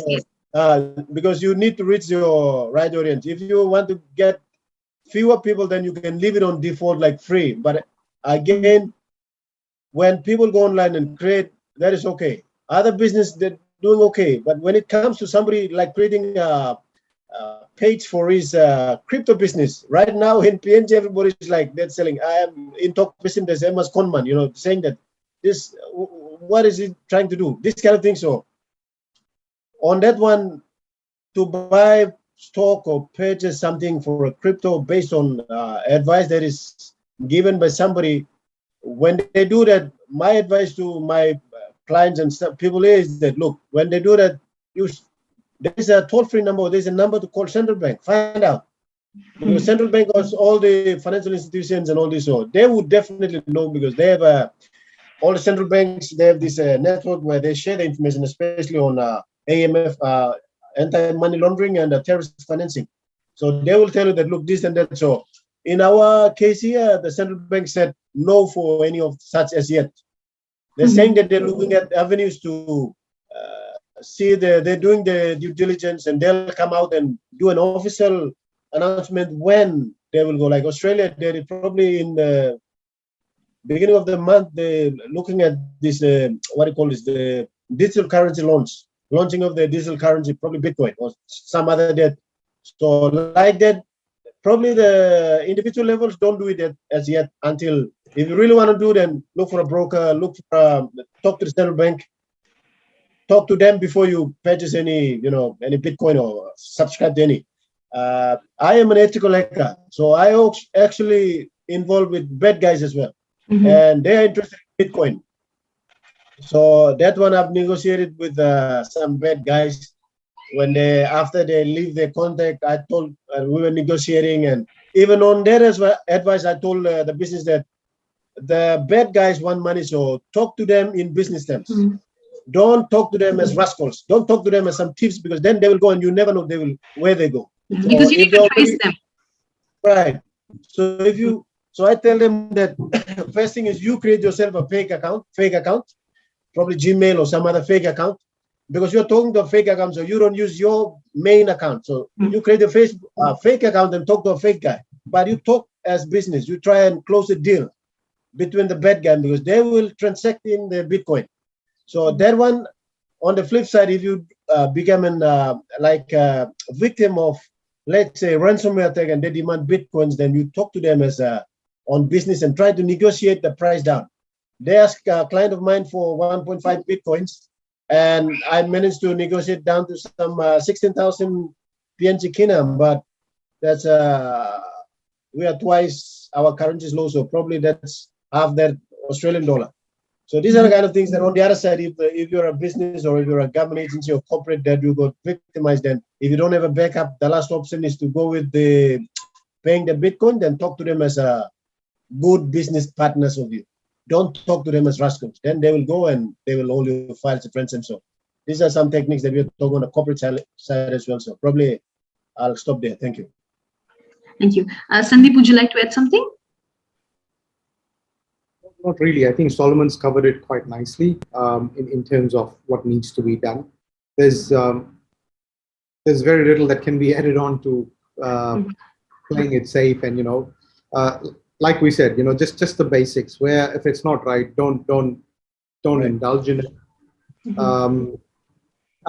because you need to reach your right audience. If you want to get fewer people, then you can leave it on default like free. But again, when people go online and create, that is okay. Other business, they're doing okay. But when it comes to somebody like creating a page for his crypto business, right now in PNG, everybody's like, they're selling. I am in talk with him, there's Emma's Conman, saying that this, what is he trying to do? This kind of thing. So on that one, to buy stock or purchase something for a crypto based on advice that is given by somebody, when they do that, my advice to my clients and people is that, look, when they do that, there's a toll-free number, there's a number to call central bank, find out. Because central bank has all the financial institutions and all this, so they would definitely know because they have all the central banks, they have this network where they share the information, especially on AMF, anti-money laundering and terrorist financing. So they will tell you that, look, this and that. So in our case here, the central bank said no for any of such as yet. They're saying that they're looking at avenues to see they're doing the due diligence, and they'll come out and do an official announcement when they will go. Like Australia, they're probably in the beginning of the month, they're looking at this, what do you call this, the digital currency launching of the digital currency, probably Bitcoin or some other debt. So like that, probably the individual levels don't do it as yet until, if you really want to do, then look for a broker, talk to the central bank, talk to them before you purchase any Bitcoin or subscribe to any. I am an ethical hacker, so I actually involved with bad guys as well. And they are interested in Bitcoin. So that one I've negotiated with some bad guys. When after they leave their contact, I told we were negotiating, and even on that as well, advice, I told the business that the bad guys want money, so talk to them in business terms. Don't talk to them as rascals. Don't talk to them as some thieves, because then they will go and you never know where they go. Because you need to trace them. Right. So I tell them that first thing is you create yourself a fake account, probably Gmail or some other fake account, because you're talking to a fake account, so you don't use your main account. So you create a fake account and talk to a fake guy, but you talk as business. You try and close a deal between the bad guy, because they will transact in the Bitcoin. So that one, on the flip side, if you become a victim of, let's say, ransomware attack and they demand Bitcoins, then you talk to them as on business and try to negotiate the price down. They ask a client of mine for 1.5 Bitcoins, and I managed to negotiate down to some 16,000 PNG Kinam, but that's we are twice our currency is low, so probably that's half that Australian dollar. So these are the kind of things that on the other side, if you're a business or if you're a government agency or corporate that you got victimized, then if you don't have a backup, the last option is to go with the paying the Bitcoin, then talk to them as a good business partners of you. Don't talk to them as rascals. Then they will go and they will hold your files to friends and so. These are some techniques that we're talking on the corporate side as well. So probably I'll stop there. Thank you. Thank you. Sandeep, would you like to add something? Not really. I think Solomon's covered it quite nicely in terms of what needs to be done. There's very little that can be added on to playing it safe, and like we said, just the basics. Where if it's not right, don't indulge in it.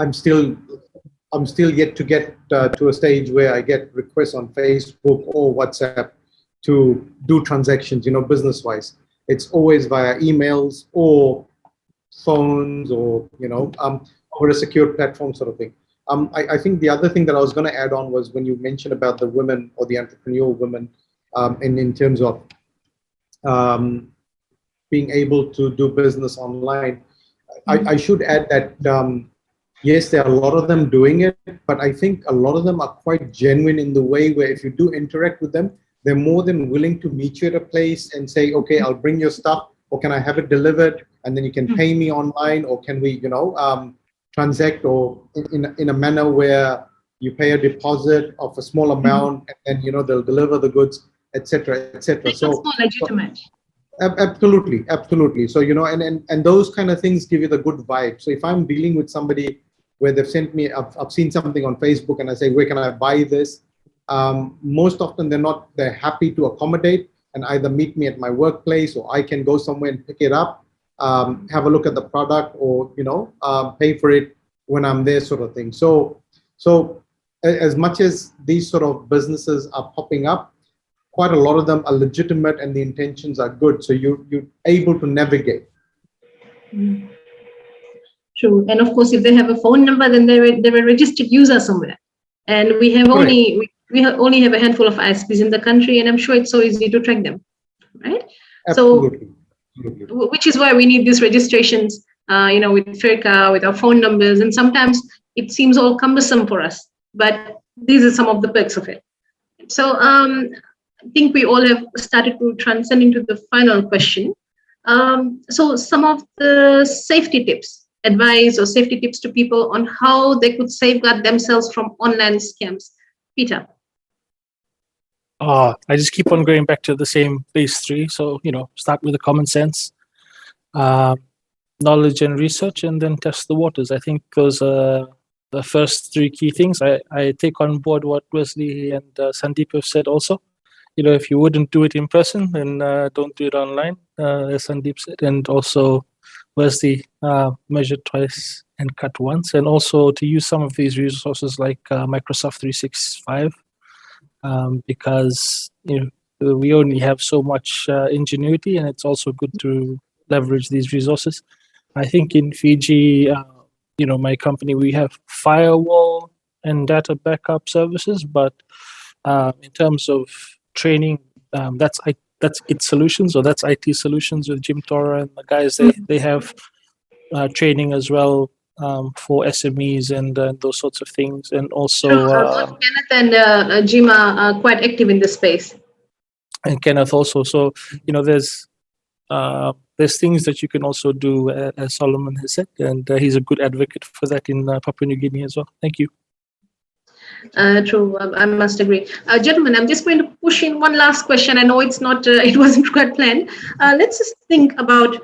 I'm still yet to get to a stage where I get requests on Facebook or WhatsApp to do transactions, business-wise. It's always via emails or phones or, over a secure platform sort of thing. I think the other thing that I was going to add on was when you mentioned about the women or the entrepreneurial women, in terms of being able to do business online. I should add that yes, there are a lot of them doing it, but I think a lot of them are quite genuine in the way where if you do interact with them, they're more than willing to meet you at a place and say, okay, I'll bring your stuff, or can I have it delivered? And then you can pay me online, or can we, transact or in a manner where you pay a deposit of a small amount and then, they'll deliver the goods, etc., etc. So more legitimate. Absolutely, absolutely. So, and those kind of things give you the good vibe. So if I'm dealing with somebody where they've sent me, I've seen something on Facebook and I say, where can I buy this? Most often they're happy to accommodate and either meet me at my workplace, or I can go somewhere and pick it up, have a look at the product, or, pay for it when I'm there, sort of thing. So as much as these sort of businesses are popping up, quite a lot of them are legitimate and the intentions are good. So you're able to navigate. True. And of course, if they have a phone number, then they're a registered user somewhere. And we have only have a handful of ISPs in the country, and I'm sure it's so easy to track them, right? Absolutely. So, which is why we need these registrations, with FIRCA, with our phone numbers, and sometimes it seems all cumbersome for us, but these are some of the perks of it. So, I think we all have started to transcend into the final question. So some of the safety tips, advice or safety tips to people on how they could safeguard themselves from online scams. Peter. I just keep on going back to the same base three. So, start with the common sense, knowledge and research, and then test the waters. I think those are the first three key things. I take on board what Wesley and Sandeep have said also. If you wouldn't do it in person, then don't do it online, as Sandeep said. And also, Wesley, measure twice and cut once. And also to use some of these resources like Microsoft 365, because we only have so much ingenuity, and it's also good to leverage these resources. I think in Fiji, my company, we have firewall and data backup services, but in terms of training, that's IT Solutions, or that's IT Solutions with Jim Tora and the guys. They have training as well for SMEs and those sorts of things, and also both Kenneth and Jim are quite active in this space. And Kenneth also. So there's things that you can also do, as Solomon has said, and he's a good advocate for that in Papua New Guinea as well. Thank you. True, I must agree. Gentlemen, I'm just going to push in one last question. I know it's not, it wasn't quite planned. Let's just think about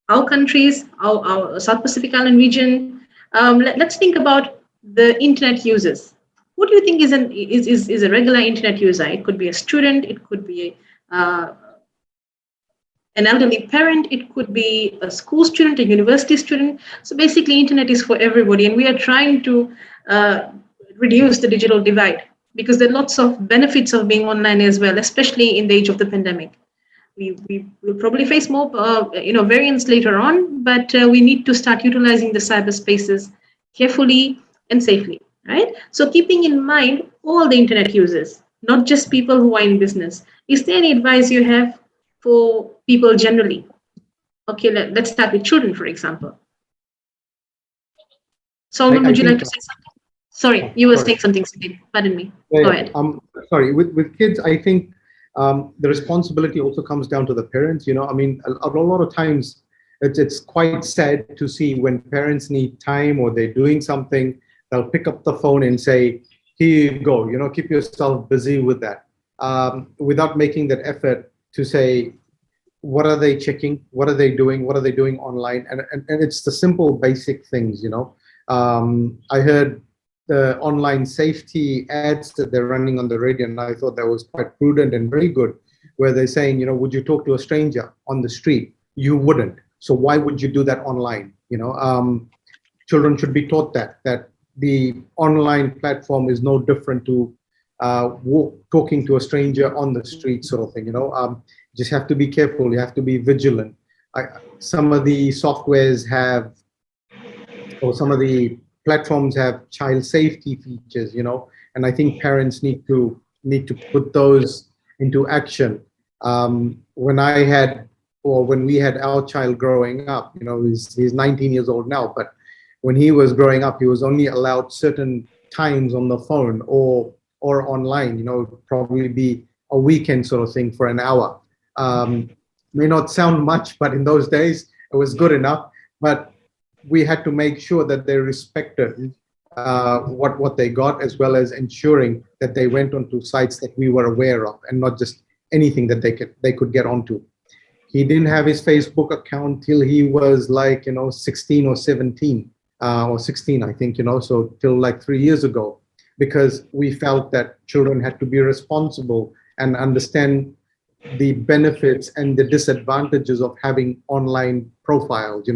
our countries, our South Pacific Island region. Let's think about the internet users. Who do you think is a regular internet user? It could be a student, it could be an elderly parent, it could be a school student, a university student. So basically, internet is for everybody, and we are trying to reduce the digital divide, because there are lots of benefits of being online as well, especially in the age of the pandemic. We will probably face more variants later on, but we need to start utilizing the cyberspaces carefully and safely, right? So keeping in mind all the internet users, not just people who are in business, is there any advice you have for people generally? Okay, let's start with children, for example. Solomon, would you like to say something? Sorry, you were saying something, Sandeep. Pardon me. Go ahead. Sorry, with kids, I think the responsibility also comes down to the parents. A lot of times it's quite sad to see when parents need time or they're doing something, they'll pick up the phone and say, here you go, keep yourself busy with that, without making that effort to say, what are they checking? What are they doing? What are they doing online? And it's the simple, basic things, I heard the online safety ads that they're running on the radio, and I thought that was quite prudent and very good, where they're saying, would you talk to a stranger on the street? You wouldn't. So why would you do that online? Children should be taught that the online platform is no different to talking to a stranger on the street, sort of thing. Just have to be careful. You have to be vigilant. Some of the softwares have, or some of the platforms have child safety features, and I think parents need to put those into action. When we had our child growing up, he's 19 years old now, but when he was growing up, he was only allowed certain times on the phone or online, probably be a weekend sort of thing for an hour. May not sound much, but in those days it was good enough. But we had to make sure that they respected what they got, as well as ensuring that they went onto sites that we were aware of and not just anything that they could get onto. He didn't have his Facebook account till he was 16 or 17 or 16, I think, so till like 3 years ago, because we felt that children had to be responsible and understand the benefits and the disadvantages of having online profiles,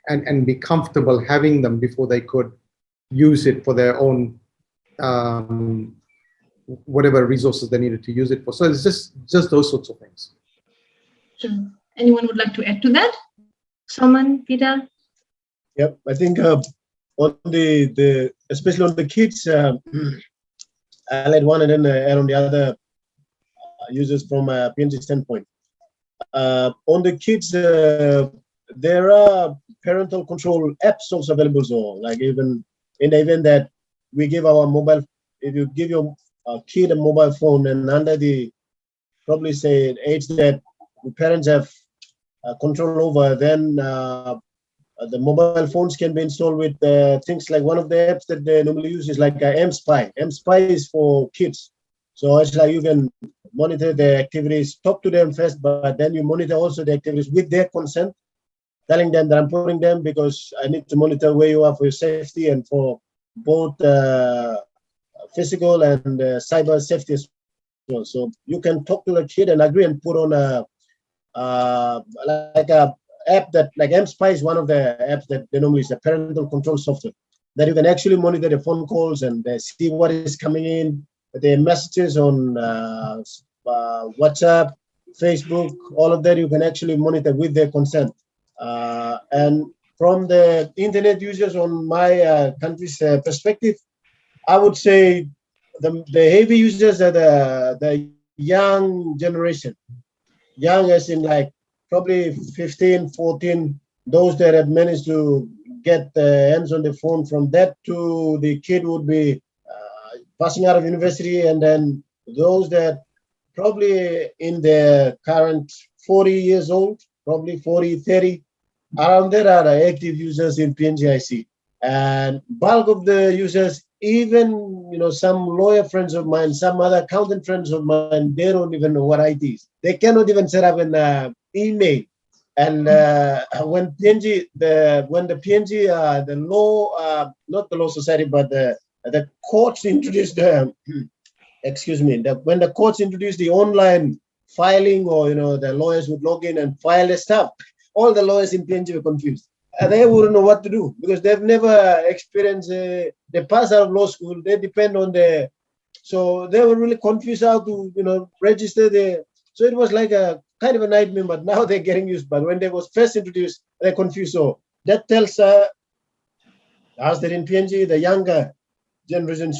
and be comfortable having them before they could use it for their own whatever resources they needed to use it for. So it's just those sorts of things. Sure. Anyone would like to add to that? Solomon, Peter? Yep, I think on the especially on the kids, I'll add one and then add on the other users from a PNG standpoint. On the kids, there are parental control apps also available. So, like even in the event that we give our mobile, if you give your kid a mobile phone and under the probably say age that the parents have control over, then the mobile phones can be installed with things like one of the apps that they normally use is like M-Spy. M-Spy is for kids. So it's like you can monitor the activities, talk to them first, but then you monitor also the activities with their consent, telling them that I'm putting them because I need to monitor where you are for your safety and for both physical and cyber safety as well. So you can talk to the kid and agree and put on a app that like M-Spy is one of the apps that they normally use, a parental control software that you can actually monitor the phone calls and see what is coming in, the messages on WhatsApp, Facebook, all of that you can actually monitor with their consent. And from the internet users on my country's perspective, I would say the heavy users are the young generation. Young as in like probably 15, 14, those that have managed to get their hands on the phone. From that to the kid would be passing out of university, and then those that probably in their current 40 years old, probably 40, 30, around there are the active users in PNGIC. And bulk of the users, even some lawyer friends of mine, some other accountant friends of mine, they don't even know what IT is. They cannot even set up an email. And when PNG, the law, not the law society, but the courts introduced when the courts introduced the online filing, or the lawyers would log in and file their stuff, all the lawyers in PNG were confused. They wouldn't know what to do because they've never experienced. They pass out of law school. They depend on so they were really confused how to register there. So it was like a kind of a nightmare. But now they're getting used. But when they was first introduced, they're confused. So that tells us that in PNG the younger generation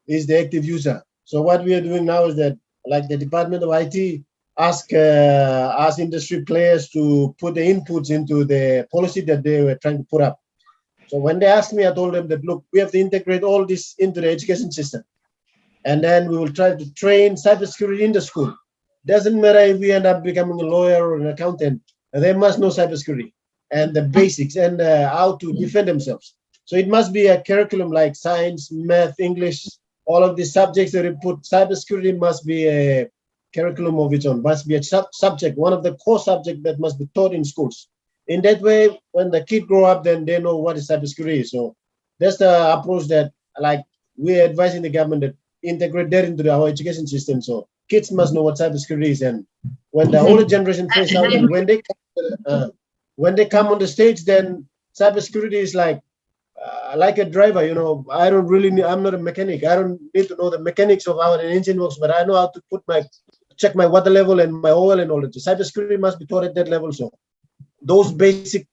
is the active user. So what we are doing now is that, like the Department of IT ask industry players to put the inputs into the policy that they were trying to put up. So when they asked me, I told them that, look, we have to integrate all this into the education system. And then we will try to train cybersecurity in the school. Doesn't matter if we end up becoming a lawyer or an accountant, they must know cybersecurity and the basics and how to defend themselves. So it must be a curriculum like science, math, English, all of these subjects that we put. Cybersecurity must be a curriculum of its own, must be a subject, one of the core subjects that must be taught in schools. In that way, when the kid grow up, then they know what is cybersecurity is. So that's the approach that, like, we're advising the government to integrate that into our education system. So kids must know what cybersecurity is, and when the older generation phase out, and when they come on the stage, then cybersecurity is like a driver. I don't really need, I'm not a mechanic. I don't need to know the mechanics of how an engine works, but I know how to check my water level and my oil and all that. So cybersecurity must be taught at that level. So those basic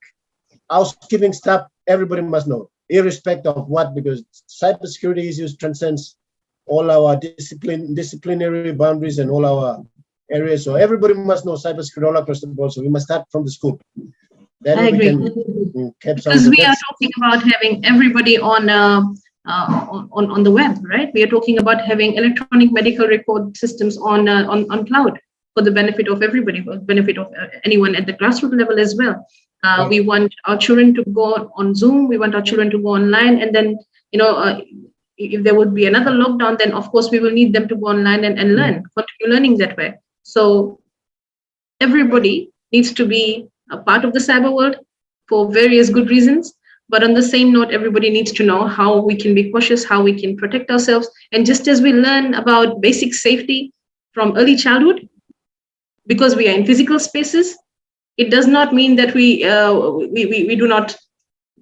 housekeeping stuff, everybody must know. irrespective of what, because cybersecurity issues transcends all our disciplinary boundaries and all our areas. So everybody must know cybersecurity all across the board. So we must start from the school. Then I agree. Because we are talking about having everybody on the web, right? We are talking about having electronic medical record systems on cloud for the benefit of everybody, for the benefit of anyone at the grassroots level as well. We want our children to go on Zoom. We want our children to go online, and then if there would be another lockdown, then of course we will need them to go online and learn, continue learning that way. So everybody needs to be a part of the cyber world for various good reasons. But on the same note, everybody needs to know how we can be cautious, how we can protect ourselves. And just as we learn about basic safety from early childhood, because we are in physical spaces, it does not mean that we do not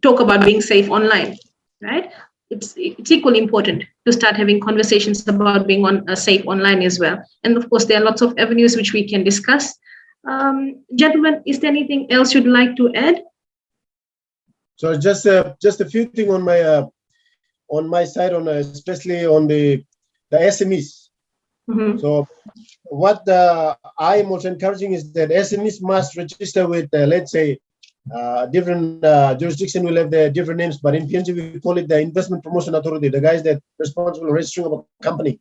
talk about being safe online, right? It's equally important to start having conversations about being safe online as well. And of course, there are lots of avenues which we can discuss. Gentlemen, is there anything else you'd like to add? So just a few things on my side, especially on the SMEs. Mm-hmm. So what I am also encouraging is that SMEs must register with, let's say, different jurisdiction will have their different names, but in PNG we call it the Investment Promotion Authority, the guys that are responsible for registering of a company.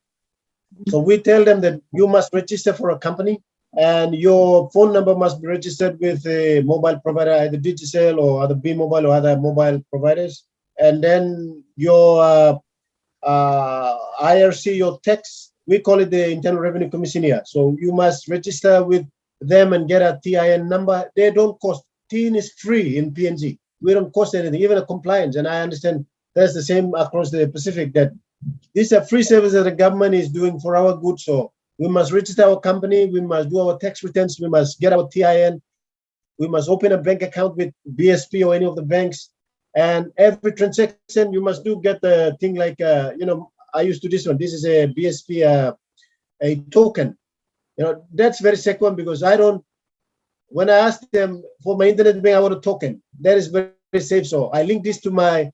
So we tell them that you must register for a company, and your phone number must be registered with a mobile provider, either Digicel or other B Mobile or other mobile providers. And then your IRC, your tax, we call it the Internal Revenue Commission here. So you must register with them and get a TIN number. They don't cost. TIN is free in PNG. We don't cost anything, even a compliance. And I understand that's the same across the Pacific, that these are free services that the government is doing for our good. So we must register our company, we must do our tax returns, we must get our TIN, we must open a bank account with BSP or any of the banks. And every transaction you must get the thing like, I used to this one. This is a BSP, a token. That's very second, because when I ask them for my internet bank, I want a token. That is very, very safe. So I link this to my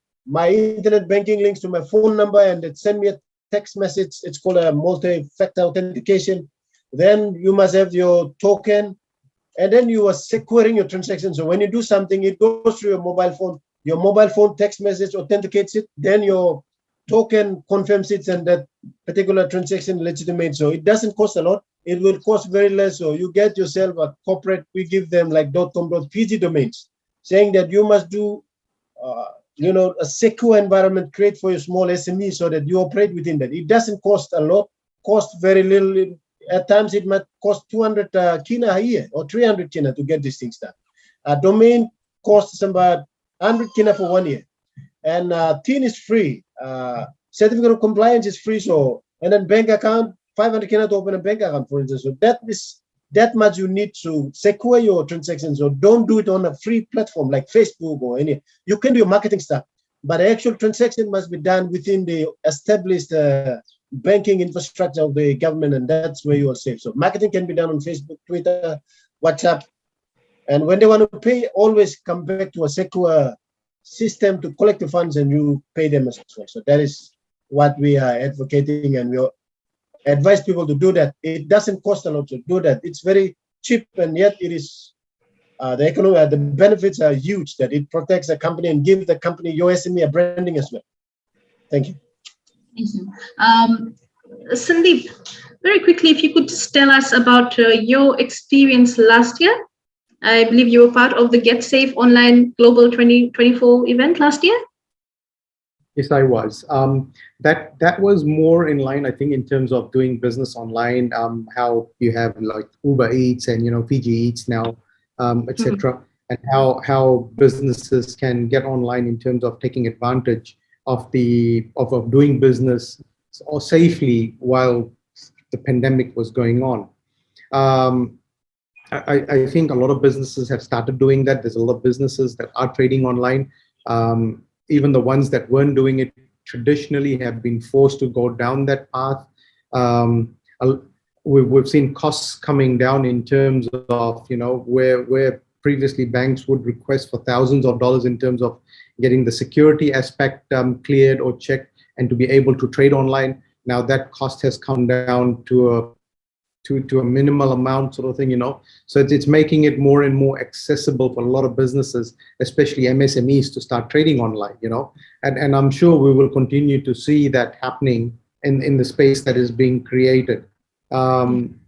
internet banking links to my phone number, and it send me a text message. It's called a multi-factor authentication. Then you must have your token, and then you are securing your transaction. So when you do something, it goes through your mobile phone. Your mobile phone text message authenticates it. Then your token confirms it, and that particular transaction legitimate. So it doesn't cost a lot. It will cost very less. So you get yourself a corporate. We give them like .com.pg domains, saying that you must do a secure environment, create for your small SME so that you operate within that. It doesn't cost a lot, cost very little. At times it might cost 200 kina a year or 300 kina to get these things done. A domain costs about 100 kina for 1 year. And TIN is free. Certificate of compliance is free. So, and then bank account, 500 kina to open a bank account, for instance. So that much you need to secure your transactions. So don't do it on a free platform like Facebook or any. You can do your marketing stuff, but the actual transaction must be done within the established banking infrastructure of the government, and that's where you are safe. So marketing can be done on Facebook, Twitter, WhatsApp, and when they want to pay, always come back to a secure system to collect the funds, and you pay them as well. So that is what we are advocating, and we advise people to do that. It doesn't cost a lot to do that. It's very cheap, and yet it is the benefits are huge, that it protects the company and gives the company, your SME, a branding as well. Thank you. Thank you. Sandeep, very quickly, if you could just tell us about your experience last year. I believe you were part of the Get Safe Online Global 2024 event last year. Yes, I was. That was more in line, I think, in terms of doing business online. How you have like Uber Eats and Fiji Eats now, etc. And how businesses can get online in terms of taking advantage of doing business or safely while the pandemic was going on. I think a lot of businesses have started doing that. There's a lot of businesses that are trading online. Even the ones that weren't doing it traditionally have been forced to go down that path. We've seen costs coming down in terms of, where previously banks would request for thousands of dollars in terms of getting the security aspect cleared or checked, and to be able to trade online. Now that cost has come down to a minimal amount, sort of thing, So it's making it more and more accessible for a lot of businesses, especially MSMEs, to start trading online, And I'm sure we will continue to see that happening in the space that is being created. In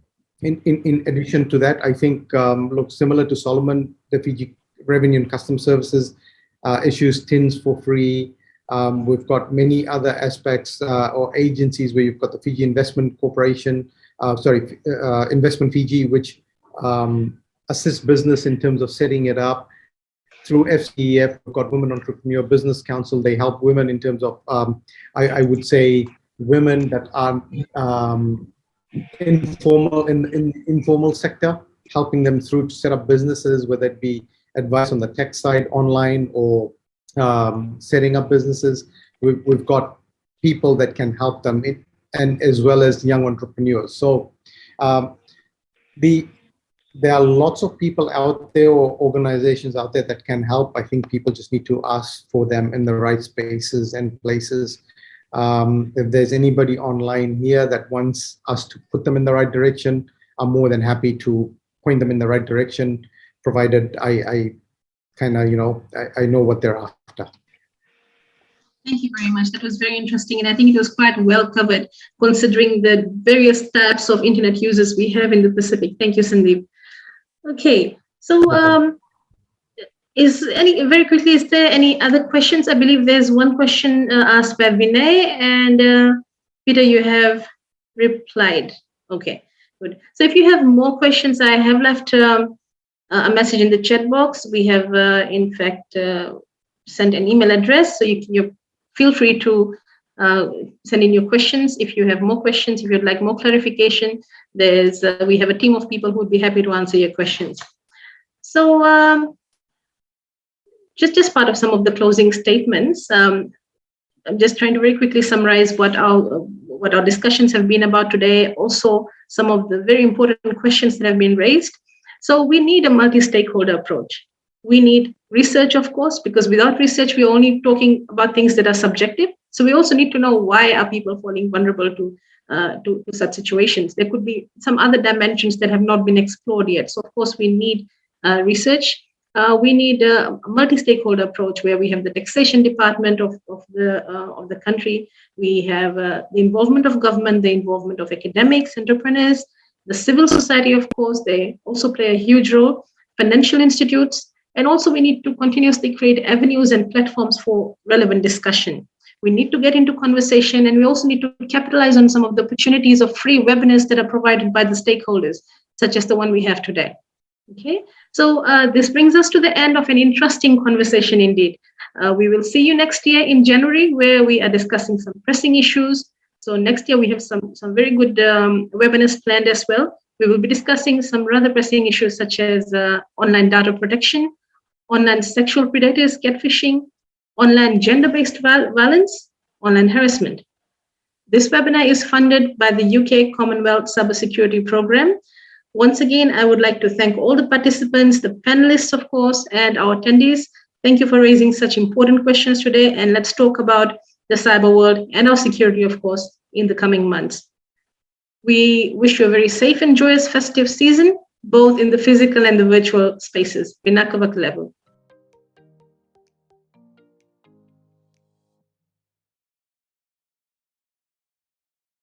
addition to that, I think, look, similar to Solomon, the Fiji Revenue and Customs Services issues tins for free. We've got many other aspects or agencies where you've got the Fiji Investment Corporation, Investment Fiji, which assists business in terms of setting it up. Through FCEF, we've got Women Entrepreneur Business Council. They help women in terms of, I would say, women that are informal sector, helping them through to set up businesses, whether it be advice on the tech side, online, or setting up businesses. We've got people that can help them, and as well as young entrepreneurs. So there are lots of people out there or organizations out there that can help. I think people just need to ask for them in the right spaces and places. If there's anybody online here that wants us to put them in the right direction, I'm more than happy to point them in the right direction, provided I kind of, I know what they're after. Thank you very much. That was very interesting. And I think it was quite well covered, considering the various types of internet users we have in the Pacific. Thank you, Sandeep. Okay, so very quickly, is there any other questions? I believe there's one question asked by Vinay, and Peter, you have replied. Okay, good. So if you have more questions, I have left a message in the chat box. We have, in fact, sent an email address, so you feel free to send in your questions. If you have more questions, if you'd like more clarification, we have a team of people who would be happy to answer your questions. So just part of some of the closing statements, I'm just trying to very quickly summarize what our discussions have been about today, also some of the very important questions that have been raised. So we need a multi-stakeholder approach. We need research, of course, because without research, we're only talking about things that are subjective. So we also need to know, why are people falling vulnerable to such situations? There could be some other dimensions that have not been explored yet. So of course, we need research. We need a multi-stakeholder approach where we have the taxation department of the country. We have the involvement of government, the involvement of academics, entrepreneurs, the civil society, of course, they also play a huge role, financial institutes, and also we need to continuously create avenues and platforms for relevant discussion. We need to get into conversation, and we also need to capitalize on some of the opportunities of free webinars that are provided by the stakeholders, such as the one we have today. Okay, so this brings us to the end of an interesting conversation indeed. We will see you next year in January, where we are discussing some pressing issues. So next year we have some very good webinars planned as well. We will be discussing some rather pressing issues such as online data protection, online sexual predators, catfishing, online gender-based violence, online harassment. This webinar is funded by the UK Commonwealth Cybersecurity Programme. Once again, I would like to thank all the participants, the panelists, of course, and our attendees. Thank you for raising such important questions today, and let's talk about the cyber world and our security, of course, in the coming months. We wish you a very safe and joyous festive season, both in the physical and the virtual spaces. Vinaka Level.